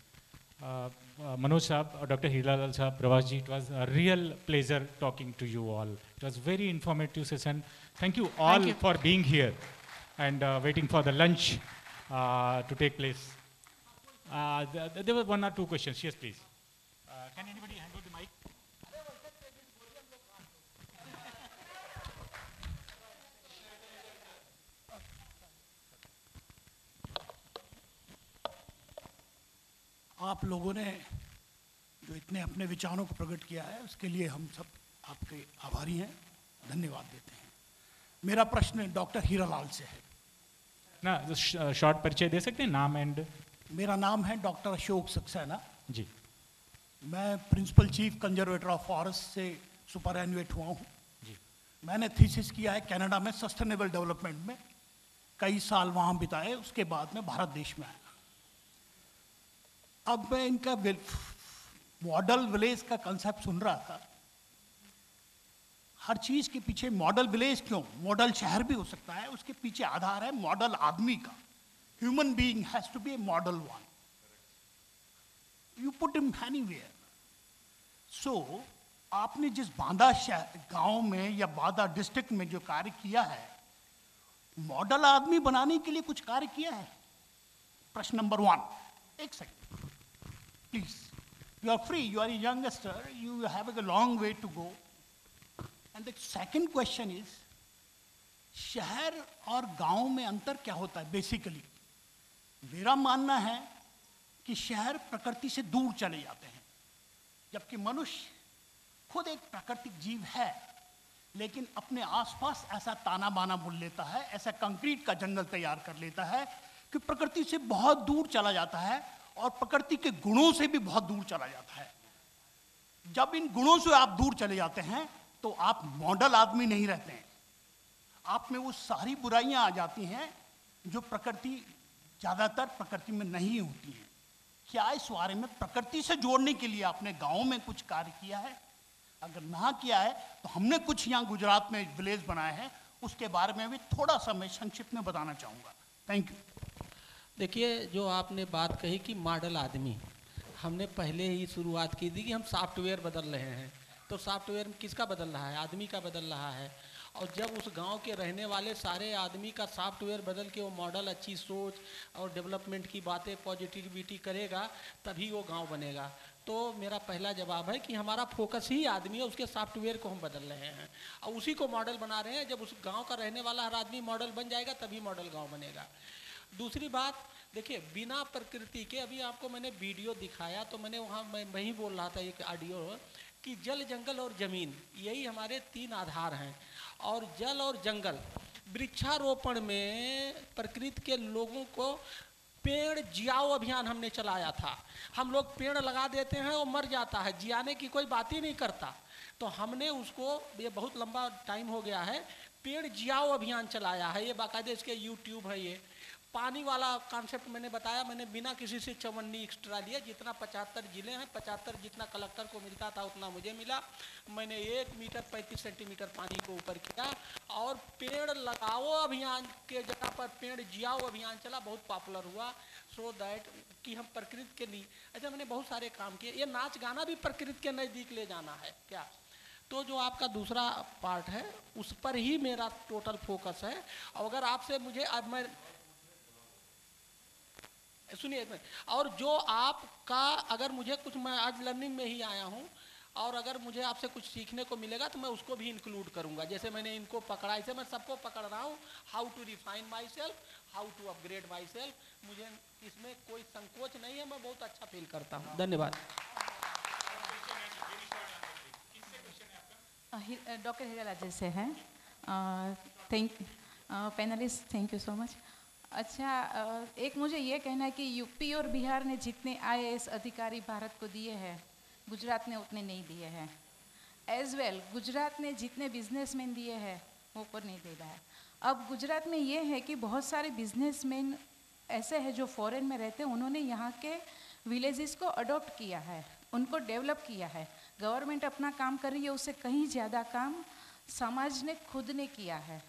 Manoj Saab, Dr. Hiralal Saab, Prabhas ji, it was a real pleasure talking to you all. It was very informative session. Thank you all for being here and waiting for the lunch to take place. There were one or two questions. Yes, please. Can anybody handle the mic? आप लोगों ने जो इतने अपने विचारों को प्रकट किया है उसके लिए हम सब आपके आभारी हैं, धन्यवाद देते हैं। मेरा प्रश्न डॉक्टर हीरालाल से है। ना शॉर्ट परिचय दे सकते हैं, नाम एंड? मेरा नाम है डॉक्टर अशोक सक्सेना जी। मैं principal chief conservator of forest से सुपरएनुएट हुआ हूँ जी। मैंने थीसिस किया है कनाडा में सस्टेनेबल डेवलपमेंट में, कई साल वहाँ बिताए, उसके बाद में भारत देश में आया। अब मैं इनका मॉडल विलेज का कंसेप्ट सुन रहा था। हर चीज के पीछे मॉडल विलेज क्यों, मॉडल शहर भी हो सकता है, उसके पीछे आधार है मॉडल आदमी का। Human being has to be a model one, you put him anywhere. So आपने जिस बांदा गांव में या बांदा डिस्ट्रिक्ट में जो कार्य किया है, मॉडल आदमी बनाने के लिए कुछ कार्य किया है? प्रश्न नंबर 1। एक second please, you are free, you are a youngster, you have a long way to go. And the second question is, शहर और गांव में अंतर क्या होता है? बेसिकली मेरा मानना है कि शहर प्रकृति से दूर चले जाते हैं, जबकि मनुष्य खुद एक प्राकृतिक जीव है, लेकिन अपने आसपास ऐसा ताना बाना बुन लेता है, ऐसा कंक्रीट का जंगल तैयार कर लेता है कि प्रकृति से बहुत दूर चला जाता है और प्रकृति के गुणों से भी बहुत दूर चला जाता है। जब इन गुणों से आप दूर चले जाते हैं तो आप मॉडल आदमी नहीं रहते हैं, आप में वो सारी बुराइयां आ जाती हैं जो प्रकृति ज़्यादातर प्रकृति में नहीं होती हैं। क्या इस बारे में प्रकृति से जोड़ने के लिए आपने गाँव में कुछ कार्य किया है? अगर ना किया है तो हमने कुछ यहाँ गुजरात में विलेज बनाए हैं, उसके बारे में भी थोड़ा सा मैं संक्षिप्त में बताना चाहूँगा। Thank you. देखिए, जो आपने बात कही कि मॉडल आदमी, हमने पहले ही शुरुआत की थी कि हम सॉफ्टवेयर बदल रहे हैं। तो सॉफ्टवेयर किसका बदल रहा है? आदमी का बदल रहा है। और जब उस गांव के रहने वाले सारे आदमी का सॉफ्टवेयर बदल के वो मॉडल, अच्छी सोच और डेवलपमेंट की बातें, पॉजिटिविटी करेगा, तभी वो गांव बनेगा। तो मेरा पहला जवाब है कि हमारा फोकस ही आदमी है, उसके सॉफ्टवेयर को हम बदल रहे हैं और उसी को मॉडल बना रहे हैं। जब उस गांव का रहने वाला हर आदमी मॉडल बन जाएगा तभी मॉडल गांव बनेगा। दूसरी बात, देखिए, बिना प्रकृति के, अभी आपको मैंने वीडियो दिखाया तो मैंने वहाँ मैं वही बोल रहा था एक ऑडियो कि जल, जंगल और ज़मीन, यही हमारे 3 आधार हैं। और जल और जंगल, वृक्षारोपण में प्रकृति के लोगों को पेड़ जियाओ अभियान हमने चलाया था। हम लोग पेड़ लगा देते हैं और मर जाता है, जियाने की कोई बात ही नहीं करता। तो हमने उसको, ये बहुत लंबा टाइम हो गया है, पेड़ जियाओ अभियान चलाया है। ये बाकायदे इसके यूट्यूब है। ये पानी वाला कॉन्सेप्ट मैंने बताया, मैंने बिना किसी से चवन्नी एक्स्ट्रा लिए, जितना 75 जिले हैं, 75 जितना कलेक्टर को मिलता था उतना मुझे मिला। मैंने 1 मीटर 35 सेंटीमीटर पानी को ऊपर किया और पेड़ लगाओ अभियान के जगह पर पेड़ जियाओ अभियान चला, बहुत पॉपुलर हुआ। सो दैट कि हम प्रकृति के लिए, अच्छा, मैंने बहुत सारे काम किए। ये नाच गाना भी प्रकृति के नज़दीक ले जाना है क्या। तो जो आपका दूसरा पार्ट है उस पर ही मेरा टोटल फोकस है। और अगर आपसे मुझे, अब मैं सुनिए, और जो आपका, अगर मुझे कुछ, मैं आज लर्निंग में ही आया हूँ और अगर मुझे आपसे कुछ सीखने को मिलेगा तो मैं उसको भी इंक्लूड करूँगा। जैसे मैंने इनको पकड़ा, ऐसे मैं सबको पकड़ रहा हूँ। How to refine myself, how to upgrade myself. मुझे इसमें कोई संकोच नहीं है, मैं बहुत अच्छा फील करता हूँ। धन्यवाद। डॉक्टर हीरा राजेश से है। Panelist, thank you so much. अच्छा, एक मुझे ये कहना है कि यूपी और बिहार ने जितने IAS अधिकारी भारत को दिए हैं, गुजरात ने उतने नहीं दिए हैं। एज वेल गुजरात ने जितने बिजनेसमैन दिए हैं वो पर नहीं दे रहा है। अब गुजरात में ये है कि बहुत सारे बिजनेसमैन ऐसे हैं जो फॉरेन में रहते हैं, उन्होंने यहाँ के विलेजेस को अडॉप्ट किया है, उनको डेवलप किया है। गवर्नमेंट अपना काम कर रही है, उससे कहीं ज़्यादा काम समाज ने खुद ने किया है।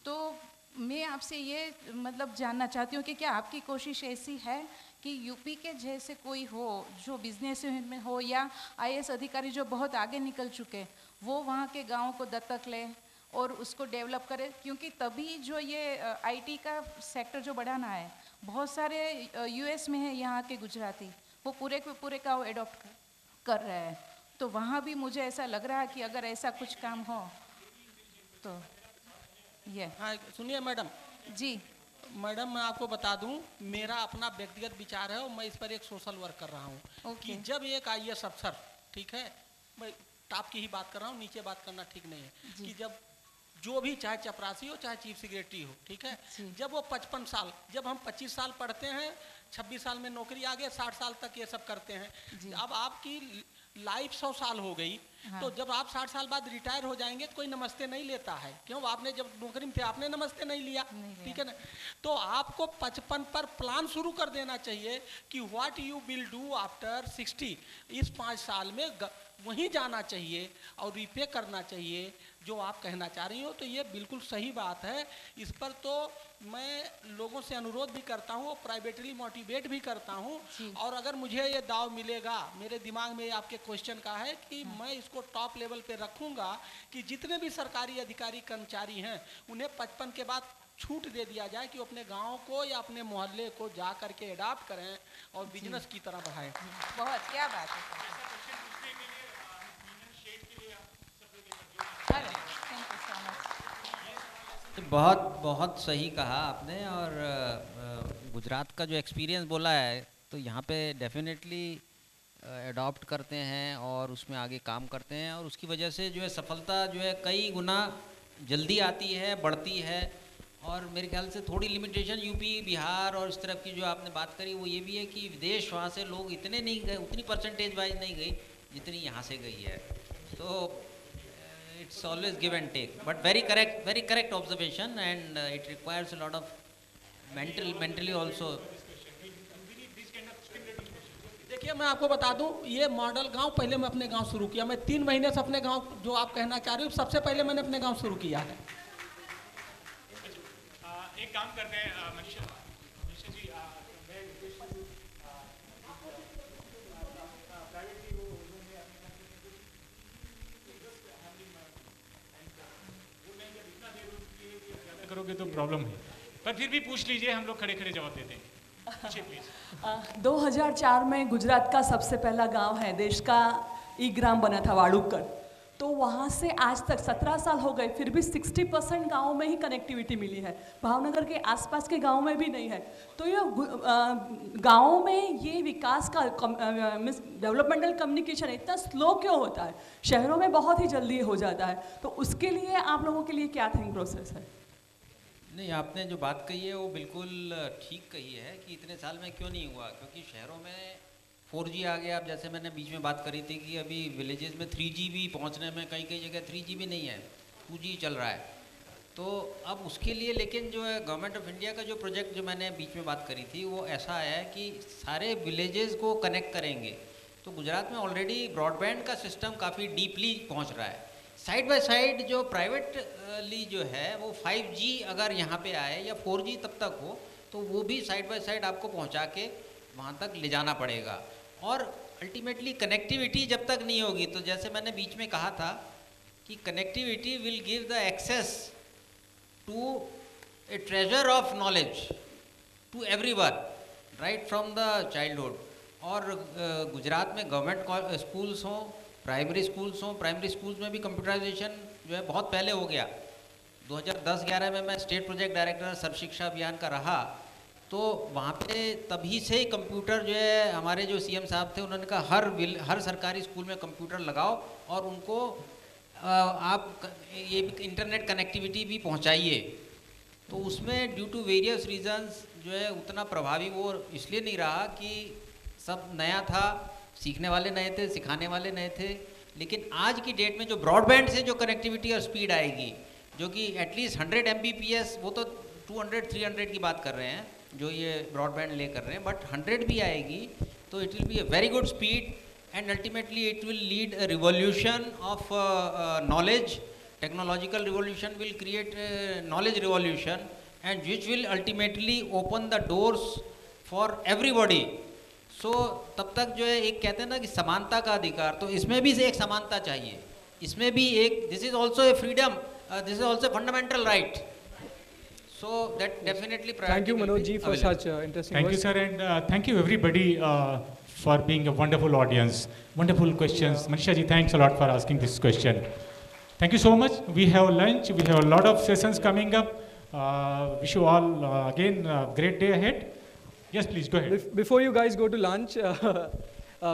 तो मैं आपसे ये मतलब जानना चाहती हूँ कि क्या आपकी कोशिश ऐसी है कि यूपी के जैसे कोई हो जो बिजनेस में हो या IAS अधिकारी जो बहुत आगे निकल चुके, वो वहाँ के गाँव को दत्तक ले और उसको डेवलप करे, क्योंकि तभी जो ये IT का सेक्टर जो बढ़ाना है, बहुत सारे US में है यहाँ के गुजराती, वो पूरे के पूरे का वो एडॉप्ट कर रहे हैं। तो वहाँ भी मुझे ऐसा लग रहा है कि अगर ऐसा कुछ काम हो तो ये। हाँ, सुनिए मैडम जी। मैडम, मैं आपको बता दूं, मेरा अपना व्यक्तिगत विचार है और मैं इस पर एक सोशल वर्क कर रहा हूँ कि जब एक IAS अफसर, ठीक है, मैं टॉप की ही बात कर रहा हूँ, नीचे बात करना ठीक नहीं है, कि जब जो भी, चाहे चपरासी हो चाहे चीफ सेक्रेटरी हो, ठीक है, जब वो 55 साल, जब हम 25 साल पढ़ते हैं, 26 साल में नौकरी आ गया, 60 साल तक ये सब करते हैं। अब आपकी लाइफ 100 साल हो गई, हाँ। तो जब आप 60 साल बाद रिटायर हो जाएंगे तो कोई नमस्ते नहीं लेता है। क्यों? आपने जब नौकरी में थे आपने नमस्ते नहीं लिया, ठीक है ना। तो आपको 55 पर प्लान शुरू कर देना चाहिए कि what you will do after 60। इस 5 साल में वहीं जाना चाहिए और रिपे करना चाहिए जो आप कहना चाह रही हो। तो ये बिल्कुल सही बात है। इस पर तो मैं लोगों से अनुरोध भी करता हूँ, प्राइवेटली मोटिवेट भी करता हूँ। और अगर मुझे ये दाव मिलेगा, मेरे दिमाग में आपके क्वेश्चन का है कि मैं इसको टॉप लेवल पे रखूँगा कि जितने भी सरकारी अधिकारी कर्मचारी हैं उन्हें 55 के बाद छूट दे दिया जाए कि वो अपने गांव को या अपने मोहल्ले को जा करके अडॉप्ट करें और बिजनेस की तरह बढ़ाएं। बहुत, क्या बात है। बहुत बहुत सही कहा आपने। और गुजरात का जो एक्सपीरियंस बोला है, तो यहाँ पे डेफिनेटली अडॉप्ट करते हैं और उसमें आगे काम करते हैं और उसकी वजह से जो है सफलता जो है कई गुना जल्दी आती है, बढ़ती है। और मेरे ख्याल से थोड़ी लिमिटेशन यूपी बिहार और इस तरफ की जो आपने बात करी वो ये भी है कि विदेश वहाँ से लोग इतने नहीं गए, उतनी परसेंटेज वाइज नहीं गई जितनी यहाँ से गई है. तो it's always give and take, but very correct observation, and it requires a lot of mentally also. देखिए मैं आपको बता दूं, ये मॉडल गांव पहले मैं अपने गांव शुरू किया. मैं 3 महीने से अपने गांव, जो आप कहना चाह रहे हो, सबसे पहले मैंने अपने गांव शुरू किया है. एक काम करते हैं मनीषा जी, करोगे तो प्रॉब्लम है, पर फिर भी पूछ लीजिए, हम लोग खड़े खड़े जवाब देते हैं. पूछिए प्लीज. 2004 में गुजरात का सबसे पहला गांव है, देश का ई ग्राम बना था वाड़ुकर. तो वहाँ से आज तक 17 साल हो गए, फिर भी 60% गाँव में ही कनेक्टिविटी मिली है. भावनगर के आसपास के गाँव में भी नहीं है. तो ये गाँव में ये विकास का डेवलपमेंटल कम्युनिकेशन इतना स्लो क्यों होता है? शहरों में बहुत ही जल्दी हो जाता है. तो उसके लिए आप लोगों के लिए क्या थिंक प्रोसेस है? नहीं, आपने जो बात कही है वो बिल्कुल ठीक कही है कि इतने साल में क्यों नहीं हुआ, क्योंकि शहरों में 4G आ गया. अब जैसे मैंने बीच में बात करी थी कि अभी विलेजेस में 3G भी पहुंचने में कई जगह 3G भी नहीं है, 2G चल रहा है. तो अब उसके लिए लेकिन जो है गवर्नमेंट ऑफ इंडिया का जो प्रोजेक्ट जो मैंने बीच में बात करी थी वो ऐसा है कि सारे विलेजेस को कनेक्ट करेंगे. तो गुजरात में ऑलरेडी ब्रॉडबैंड का सिस्टम काफ़ी डीपली पहुँच रहा है. साइड बाय साइड जो प्राइवेटली जो है वो 5G अगर यहाँ पे आए या 4G तब तक हो तो वो भी साइड बाय साइड आपको पहुँचा के वहाँ तक ले जाना पड़ेगा. और अल्टीमेटली कनेक्टिविटी जब तक नहीं होगी, तो जैसे मैंने बीच में कहा था कि connectivity will give the access to a treasure of knowledge to everyone right from the childhood. और गुजरात में गवर्नमेंट स्कूल्स हों, प्राइमरी स्कूल्स हों, प्राइमरी स्कूल्स में भी कंप्यूटराइजेशन जो है बहुत पहले हो गया. 2010-11 में मैं स्टेट प्रोजेक्ट डायरेक्टर सर्व शिक्षा अभियान का रहा, तो वहाँ पे तभी से कंप्यूटर जो है, हमारे जो सीएम साहब थे उन्होंने कहा हर सरकारी स्कूल में कंप्यूटर लगाओ और उनको आप ये इंटरनेट कनेक्टिविटी भी पहुँचाइए. तो उसमें ड्यू टू वेरियस रीजंस जो है उतना प्रभावी वो इसलिए नहीं रहा कि सब नया था, सीखने वाले नए थे, सिखाने वाले नए थे. लेकिन आज की डेट में जो ब्रॉडबैंड से जो कनेक्टिविटी और स्पीड आएगी, जो कि एटलीस्ट 100 Mbps, वो तो 200-300 की बात कर रहे हैं जो ये ब्रॉडबैंड ले कर रहे हैं, बट 100 भी आएगी तो it will be a very good speed and ultimately it will lead a revolution of knowledge. Technological revolution will create knowledge revolution and which will ultimately open the doors for everybody. So तब तक जो है एक कहते हैं ना कि समानता का अधिकार, तो इसमें भी एक समानता चाहिए, इसमें भी एक, this is also a freedom, this is also fundamental right. So that definitely. Thank you, Manoj ji, for such interesting. Thank you, sir, and thank you everybody for being a wonderful audience, wonderful questions. Manisha ji, thanks a lot for asking this question. Thank you so much. We have lunch. We have a lot of sessions coming up. Wish you all again a great day ahead. Yes, please go ahead. Before you guys go to lunch,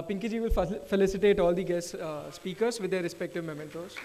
Pinky ji will felicitate all the guest speakers with their respective mementos.